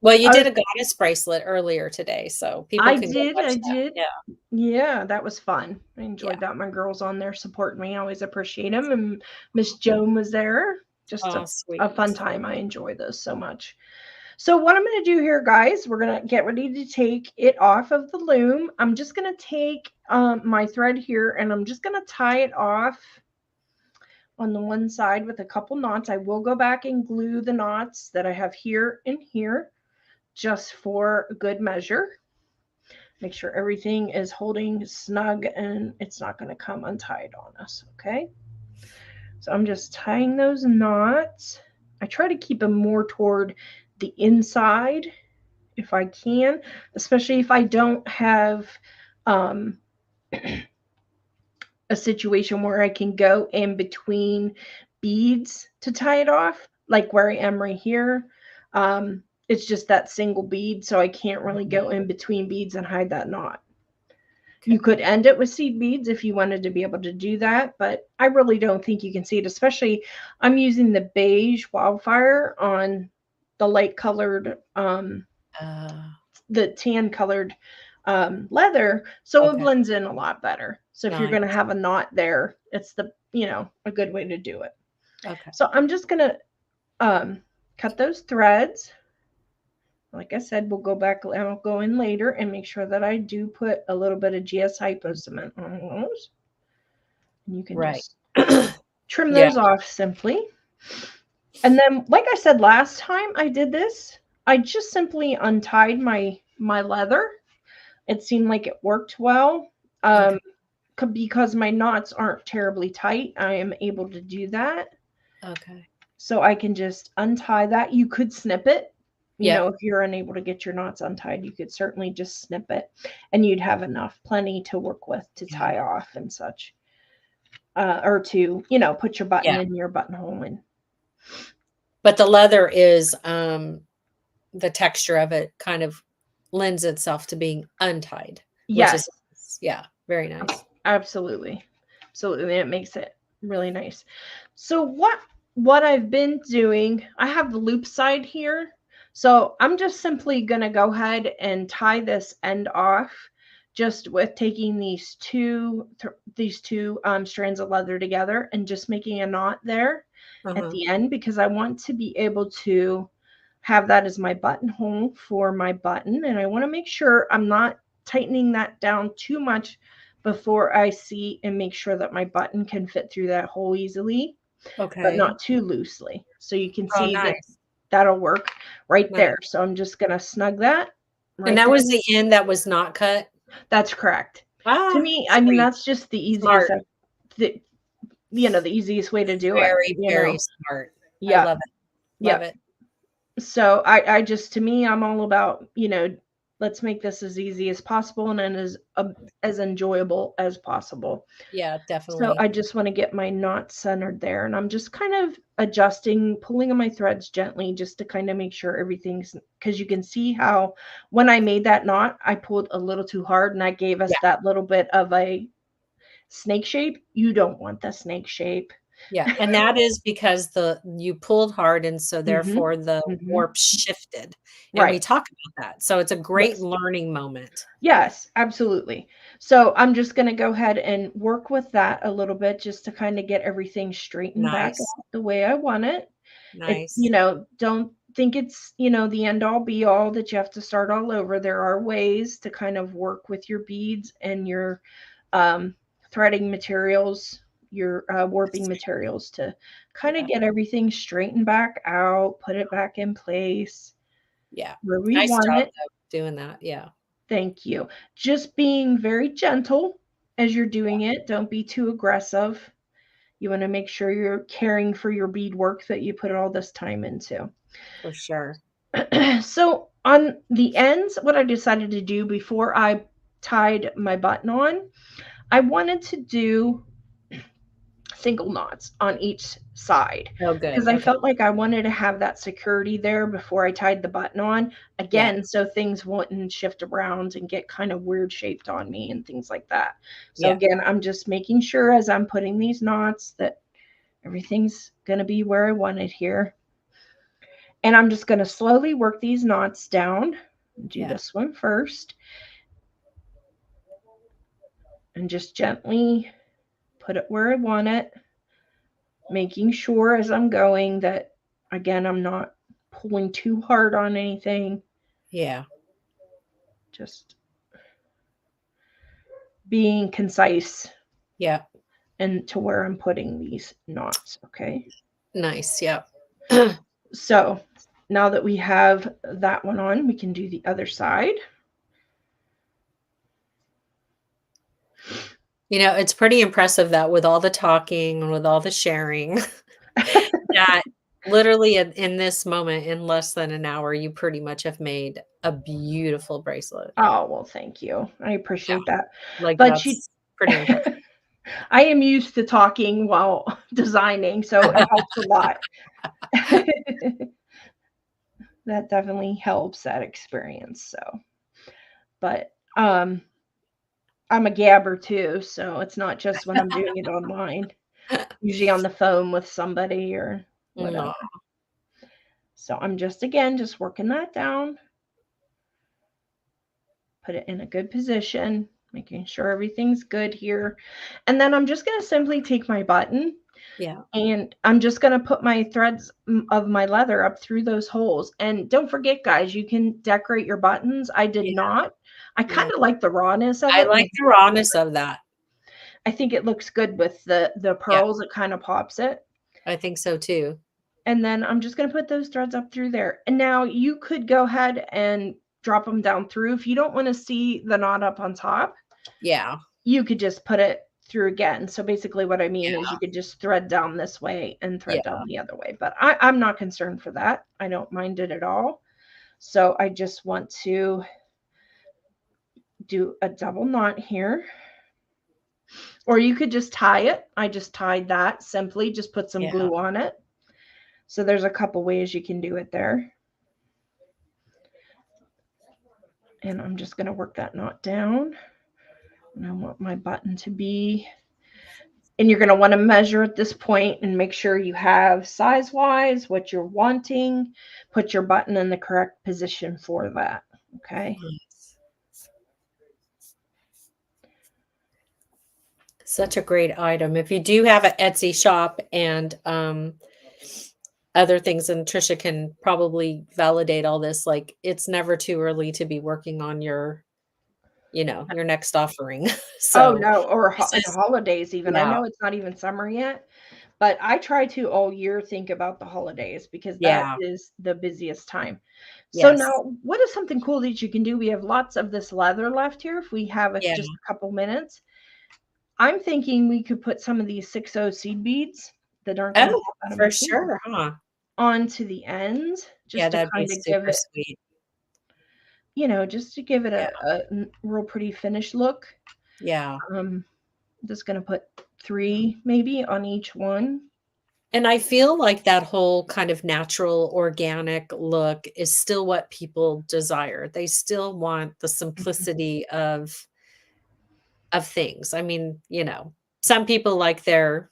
Well, you did a goddess bracelet earlier today, so people
I
can
did. Yeah, that was fun. I enjoyed that. My girls on there supporting me. I always appreciate them. And Miss Joan was there. Just a fun time. I enjoy those so much. So what I'm going to do here, guys, we're going to get ready to take it off of the loom. I'm just going to take my thread here, and I'm just going to tie it off on the one side with a couple knots. I will go back and glue the knots that I have here and here, just for good measure. Make sure everything is holding snug and it's not going to come untied on us. Okay. So I'm just tying those knots. I try to keep them more toward the inside if I can, especially if I don't have a situation where I can go in between beads to tie it off, like where I am right here. It's just that single bead, so I can't really go in between beads and hide that knot. You could end it with seed beads if you wanted to be able to do that, but I really don't think you can see it, especially I'm using the beige wildfire on the light colored, the tan colored leather, so it blends in a lot better. So if you're going to have a knot there, it's a good way to do it.
Okay.
So I'm just going to cut those threads. Like I said, we'll go back and I'll go in later and make sure that I do put a little bit of GS Hypo cement on those. And you can just trim those off simply. And then, like I said last time I did this, I just simply untied my leather. It seemed like it worked well. Because my knots aren't terribly tight, I am able to do that.
Okay.
So I can just untie that. You could snip it. You know, if you're unable to get your knots untied, you could certainly just snip it and you'd have plenty to work with to tie off and such. Or to, put your button in your buttonhole in.
But the leather is, the texture of it kind of lends itself to being untied.
Yes.
Very nice.
Absolutely. Absolutely. It makes it really nice. So what I've been doing, I have the loop side here. So I'm just simply going to go ahead and tie this end off just with taking these two strands of leather together and just making a knot there at the end, because I want to be able to have that as my buttonhole for my button. And I want to make sure I'm not tightening that down too much before I see and make sure that my button can fit through that hole easily, but not too loosely. So you can see that'll work right there. So I'm just going to snug that.
And that was the end that was not cut?
That's correct. To me, I mean, that's just the easiest, the easiest way to do it.
Very smart.
Yeah.
I love it. Love it.
So I just, to me, I'm all about, let's make this as easy as possible and as enjoyable as possible.
Yeah, definitely.
So I just want to get my knot centered there, and I'm just kind of adjusting, pulling on my threads gently just to kind of make sure everything's, because you can see how when I made that knot, I pulled a little too hard and that gave us that little bit of a snake shape. You don't want the snake shape.
Yeah, and that is because you pulled hard, and so therefore the warp shifted. And we talk about that. So it's a great learning moment.
Yes, absolutely. So I'm just going to go ahead and work with that a little bit just to kind of get everything straightened back out the way I want it.
Nice.
Don't think it's, the end all be all that you have to start all over. There are ways to kind of work with your beads and your threading materials, your warping materials, to kind of get everything straightened back out, put it back in place.
Yeah.
Where we want
job,
it.
Doing that. Yeah.
Thank you. Just being very gentle as you're doing it. Don't be too aggressive. You want to make sure you're caring for your beadwork that you put all this time into.
For sure.
So on the ends, what I decided to do before I tied my button on, I wanted to do single knots on each side.
Oh, good.
Because I felt like I wanted to have that security there before I tied the button on again, so things wouldn't shift around and get kind of weird shaped on me and things like that. So again, I'm just making sure as I'm putting these knots that everything's going to be where I want it here. And I'm just going to slowly work these knots down. Do this one first. And just gently put it where I want it, making sure as I'm going that, again, I'm not pulling too hard on anything.
Yeah.
Just being concise.
Yeah.
And to where I'm putting these knots. Okay.
Nice. Yeah.
So now that we have that one on, we can do the other side.
It's pretty impressive that with all the talking and with all the sharing, that literally in this moment, in less than an hour, you pretty much have made a beautiful bracelet.
Oh, well, thank you. I
Yeah,
appreciate that.
like,
But you
that's pretty impressive.
I am used to talking while designing, so it helps a lot. That definitely helps that experience, so but, I'm a gabber too, so it's not just when I'm doing it online, usually on the phone with somebody or
Aw,
whatever. So I'm just again, just working that down, put it in a good position, making sure everything's good here, and then I'm just gonna simply take my button
yeah,
and I'm just gonna put my threads of my leather up through those holes. And don't forget, guys, you can decorate your buttons. I did
yeah,
not. I
yeah.
kind of like the rawness of
I
it.
like the rawness of that.
I think it looks good with the
Yeah,
pearls. It kind of pops it.
I think so too.
And then I'm just gonna put those threads up through there. And now you could go ahead and drop them down through. If you don't want to see the knot up on top,
Yeah,
you could just put it through again. So basically what I mean is
yeah,
you could just thread down this way and thread
yeah,
down the other way. But I'm not concerned for that. I don't mind it at all. So I just want to do a double knot here. Or you could just tie it. I just tied that simply, just put some
yeah.
glue on it. So there's a couple ways you can do it there. And I'm just going to work that knot down. And I want my button to be, and you're going to want to measure at this point and make sure you have size-wise what you're wanting. Put your button in the correct position for that. Okay.
Nice. Such a great item. If you do have an Etsy shop and other things, and Tricia can probably validate all this, like, it's never too early to be working on your next offering.
Oh
So
no, or
this
the
is
holidays even. I
yeah,
know it's not even summer yet, but I try to all year think about the holidays because that
yeah,
is the busiest time. So
yes,
now, what is something cool that you can do? We have lots of this leather left here if we have
yeah.
just a couple minutes. I'm thinking we could put some of these 6-0 seed beads that aren't gonna
Oh,
pop out of my
for
finger
sure, huh?
onto the ends
Yeah,
just to
that'd be
kinda give
super
it,
sweet.
just to give it
Yeah,
a real pretty finished look.
yeah.
Um, just gonna put 3 maybe on each one.
And I feel like that whole kind of natural, organic look is still what people desire. They still want the
Mhm.
simplicity of things. I mean, some people like their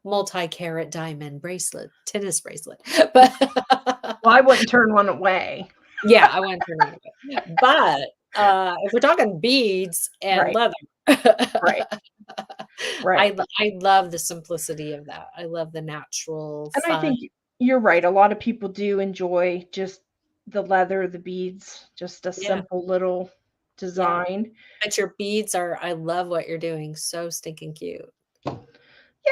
multi-carat diamond bracelet, tennis bracelet. But
Well, I wouldn't turn one away.
yeah, I went through none of it. But, if we're talking beads and
Right,
leather,
right, right.
I love the simplicity of that. I love the natural,
And I
fun.
think you're right, a lot of people do enjoy just the leather, the beads, just a
Yeah,
simple little
yeah.
design.
But your beads are I love what you're doing, so stinking cute.
Yeah,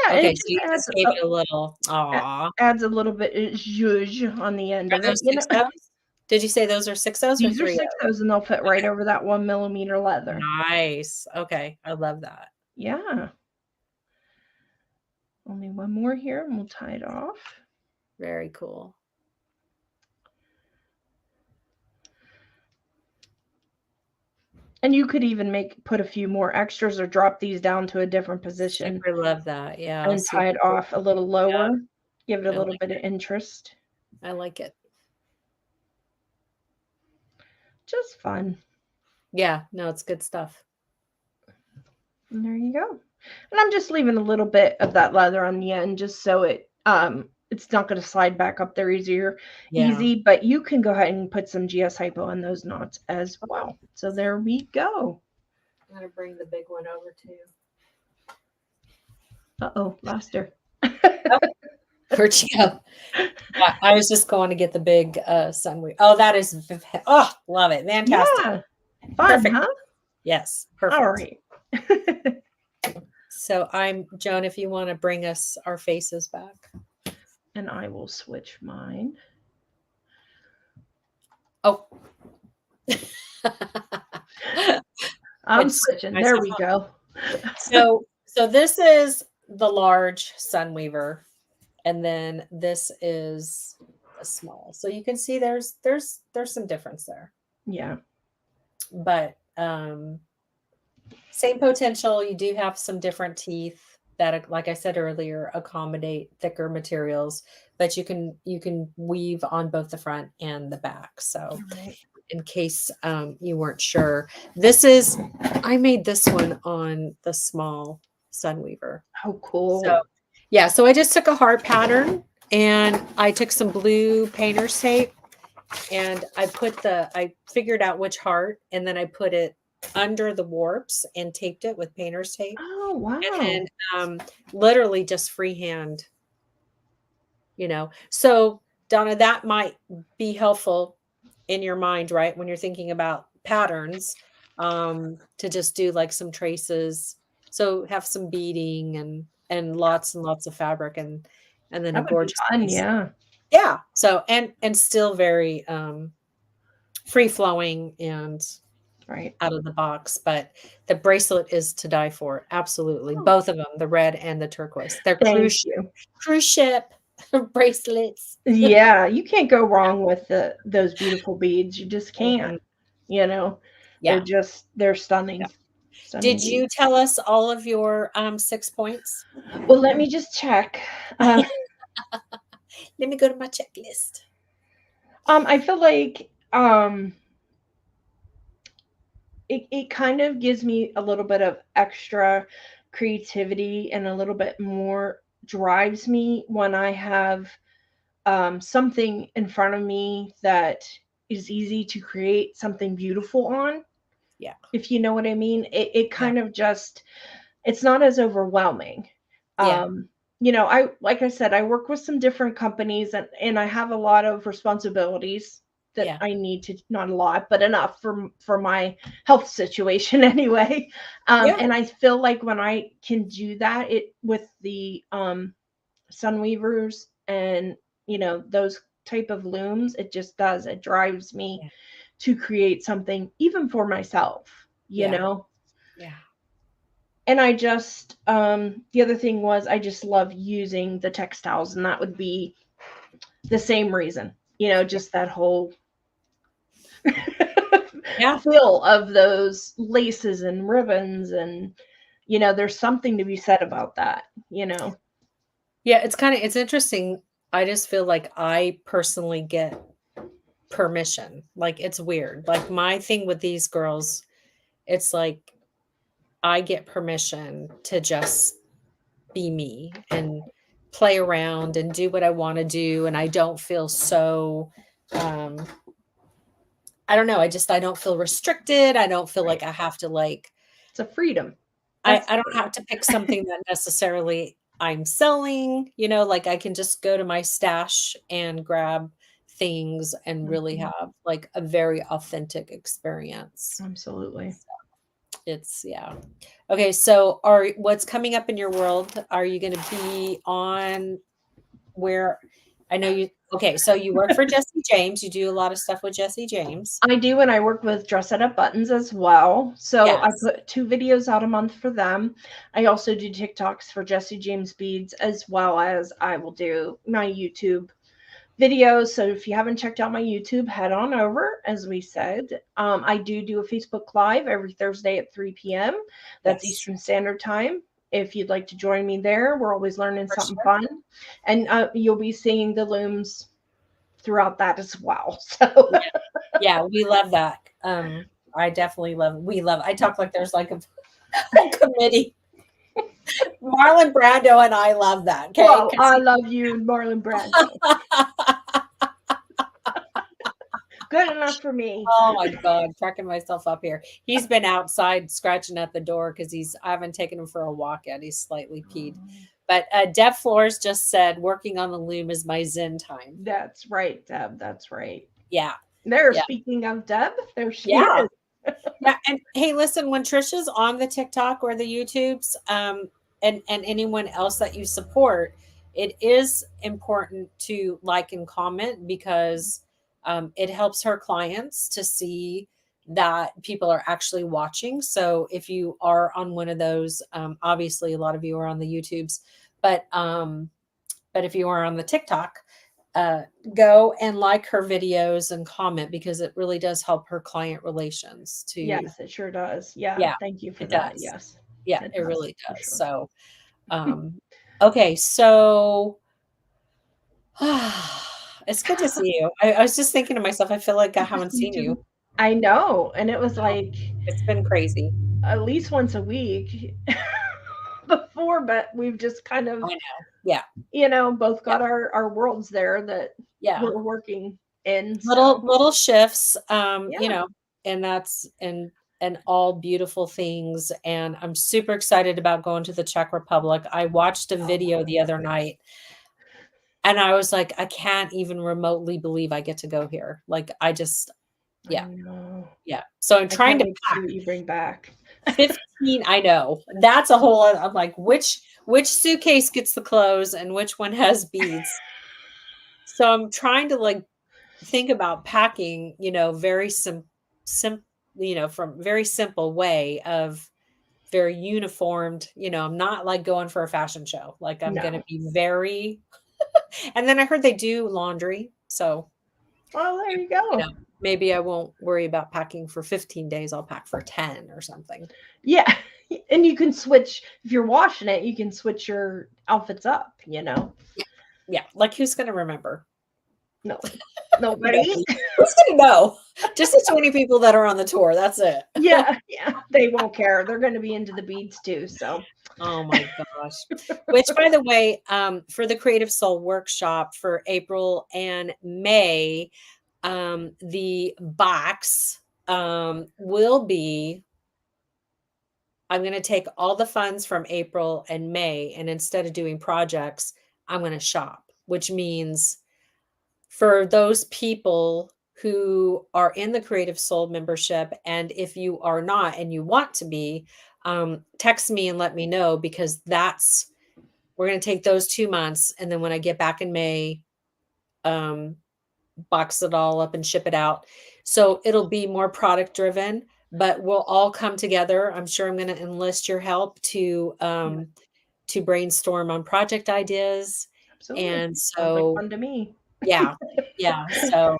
and
Okay,
it
so
just
you just gave it a little aw.
adds a little bit of zhuzh on the end
Are
of it,
those 6 O's? Did you say those are 6 O's or
These are
3
6
O's?
O's and they'll fit right
Okay.
over that 1 millimeter leather.
Nice. Okay, I love that.
Yeah. Only one more here and we'll tie it off.
Very cool.
And you could even put a few more extras or drop these down to a different position
Super love that. Yeah,
and tie
super
it
cool.
off a little
Yeah,
lower, give it a
I
little
like
bit of
it.
interest.
I like it.
Just fun.
Yeah, no, it's good stuff.
And there you go. And I'm just leaving a little bit of that leather on the end just so it's not going to slide back up there
Yeah.
easy, but you can go ahead and put some GS hypo in those knots as well. So there we go.
I'm gonna bring the big one over too.
Uh-oh, lost her.
Oh, where'd she go? Yeah, I was just going to get the big sun weave. Oh, that is oh, love it. Fantastic.
Yeah, fun,
Perfect.
huh?
Yes,
All
perfect.
right.
So I'm Joan, if you want to bring us our faces back.
And I will switch mine.
Oh.
I'm
I just
switching. There
myself
we
up.
go.
So this is the large Sun Weaver, and then this is a small. So you can see there's some difference there.
Yeah.
But same potential. You do have some different teeth that, like I said earlier, accommodate thicker materials, but you can weave on both the front and the back. So in case you weren't sure, I made this one on the small Sun Weaver.
Oh, cool.
So yeah, so I just took a heart pattern and I took some blue painter's tape and I figured out which heart, and then I put it under the warps and taped it with painter's tape.
Oh, wow.
And then literally just freehand, So Donna, that might be helpful in your mind, right? When you're thinking about patterns, to just do like some traces. So have some beading and lots of fabric and then
That
a
would be
gorgeous
fun,
piece.
yeah.
Yeah. So and still very free flowing and out of the box, but the bracelet is to die for. Absolutely. Both of them, the red and the turquoise. They're cruise ship bracelets.
Yeah, you can't go wrong with those beautiful beads. You just can't.
Yeah.
They're stunning.
Yeah.
Stunning
Did you
beads.
tell us all of your 6 points?
Well, let me just check.
Let me go to my checklist.
I feel like it kind of gives me a little bit of extra creativity and a little bit more drives me when I have something in front of me that is easy to create something beautiful on.
Yeah.
If you know what I mean, it kind of just, it's not as overwhelming.
Yeah.
Like I said, I work with some different companies and I have a lot of responsibilities that I need to, not a lot, but enough for my health situation anyway. And I feel like when I can do that, it with the Sun Weavers and those type of looms, it drives me to create something even for myself,
Yeah.
And I just the other thing was I just love using the textiles, and that would be the same reason, just that whole feel of those laces and ribbons, and there's something to be said about that.
Yeah, it's interesting. I just feel like I personally get permission. Like, it's weird. Like, my thing with these girls, it's like I get permission to just be me and play around and do what I want to do, and I don't feel so I don't know, I don't feel restricted. I don't feel like I have to
it's a freedom.
I don't have to pick something that necessarily I'm selling, like I can just go to my stash and grab things and really have like a very authentic experience.
Absolutely.
So it's Okay, so what's coming up in your world? Are you going to be on where I know you so you work for Jesse James. You do a lot of stuff with Jesse James.
I do, and I work with Dress It Up Buttons as well. So I put 2 videos out a month for them. I also do TikToks for Jesse James Beads, as well as I will do my YouTube videos. So if you haven't checked out my YouTube, head on over. As we said, I do a Facebook Live every Thursday at 3 p.m. That's Eastern Standard Time. If you'd like to join me there, we're always learning something fun. And you'll be seeing the looms throughout that as well. So
we love that. I definitely I talk like there's like a whole committee. Marlon Brando and I love that. Okay.
Well, I love you, Marlon Brando. Good enough for me.
Oh my God, cracking myself up here. He's been outside scratching at the door because I haven't taken him for a walk yet. He's slightly peed. But Deb Flores just said, working on the loom is my zen time.
That's right, Deb. That's right.
Yeah.
Speaking of Deb, there she
is. And hey, listen, when Tricia's on the TikTok or the YouTubes, and anyone else that you support, it is important to like and comment because it helps her clients to see, that people are actually watching. So if you are on one of those, obviously a lot of you are on the YouTubes, but if you are on the TikTok, go and like her videos and comment, because it really does help her client relations to.
Yes, it sure does. Yeah.
Yeah,
Thank you for
it
that.
does.
Yes.
Yeah, it really does.
Sure.
So, okay. So it's good to see you. I was just thinking to myself, I feel like I haven't seen you.
I know. And it was like,
It's been crazy.
At least once a week before, but we've just kind of,
I know. Yeah.
Both got our worlds there that we're working in.
Little shifts,
Yeah.
and that's, and all beautiful things. And I'm super excited about going to the Czech Republic. I watched a video the other night and I was like, I can't even remotely believe I get to go here. Like, I just, yeah.
I know.
Yeah. So I'm trying to
see what you bring back.
15. I know. That's a whole other, I'm like, which suitcase gets the clothes and which one has beads? So I'm trying to like think about packing, very from very simple way of very uniformed, I'm not like going for a fashion show. Like, I'm going to be very, and then I heard they do laundry. So,
oh, there you go.
Maybe I won't worry about packing for 15 days. I'll pack for 10 or something.
Yeah. And you can switch, if you're washing it, you can switch your outfits up,
Yeah. Like, who's going to remember?
No, nobody.
Who's going to know? Just the 20 people that are on the tour. That's it.
Yeah. They won't care. They're going to be into the beads too. So.
Oh my gosh. Which, by the way, for the Creative Soul workshop for April and May, the box will be, I'm going to take all the funds from April and May, and instead of doing projects, I'm going to shop, which means for those people who are in the Creative Soul membership, and if you are not and you want to be, text me and let me know, because we're going to take those 2 months. And then when I get back in May, box it all up and ship it out. So it'll be more product driven, but we'll all come together. I'm sure I'm going to enlist your help to brainstorm on project ideas.
Absolutely.
And so,
sounds like fun to me.
Yeah. So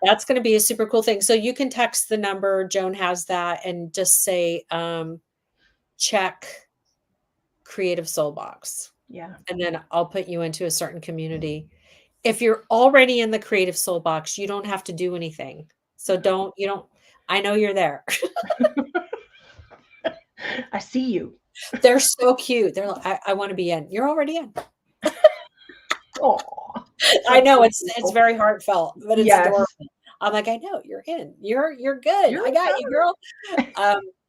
that's going to be a super cool thing. So you can text the number, Joan has that, and just say, check Creative Soul box.
Yeah.
And then I'll put you into a certain community. If you're already in the Creative Soul box, you don't have to do anything. So I know you're there.
I see you.
They're so cute. They're like, I want to be in. You're already in.
Oh,
I know it's very heartfelt, but it's adorable. I'm like, I know you're in. You're good. I got you, girl.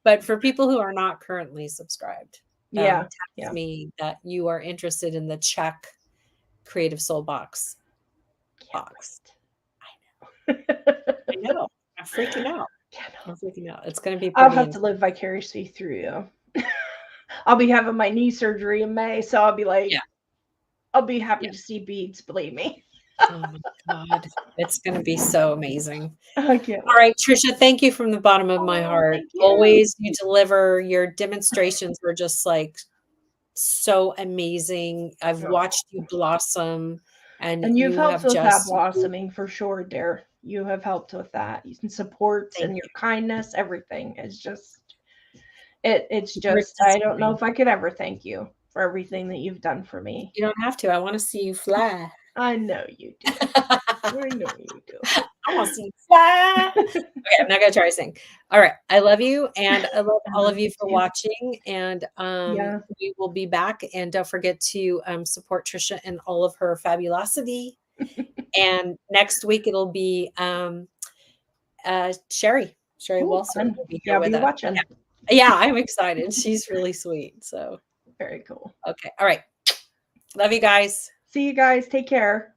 But for people who are not currently subscribed, text me that you are interested in the Czech Creative Soul box. I know. I'm freaking out. I'm freaking out. It's going to be
I'll have to live vicariously through you. I'll be having my knee surgery in May, so I'll be like, I'll be happy to see beads, believe me.
Oh my God. It's going to be so amazing.
Okay.
All right, Tricia, thank you from the bottom of my heart. Always you deliver. Your demonstrations were just like so amazing. I've watched you blossom, and
you've helped with that blossoming for sure, dear. You have helped with that. You can support and your kindness, everything is just it's just I don't know if I could ever thank you for everything that you've done for me.
You don't have to. I want to see you fly.
I know you do. I know you do.
I want to see you fly. Okay, I'm not gonna try to sing. All right. I love you, and I love all of you for watching. And we will be back. And don't forget to support Tricia in all of her fabulosity. And next week it'll be Sherry Wilson will be here with us.
Watching.
Yeah, I'm excited. She's really sweet. So
very cool.
Okay. All right. Love you guys.
See you guys. Take care.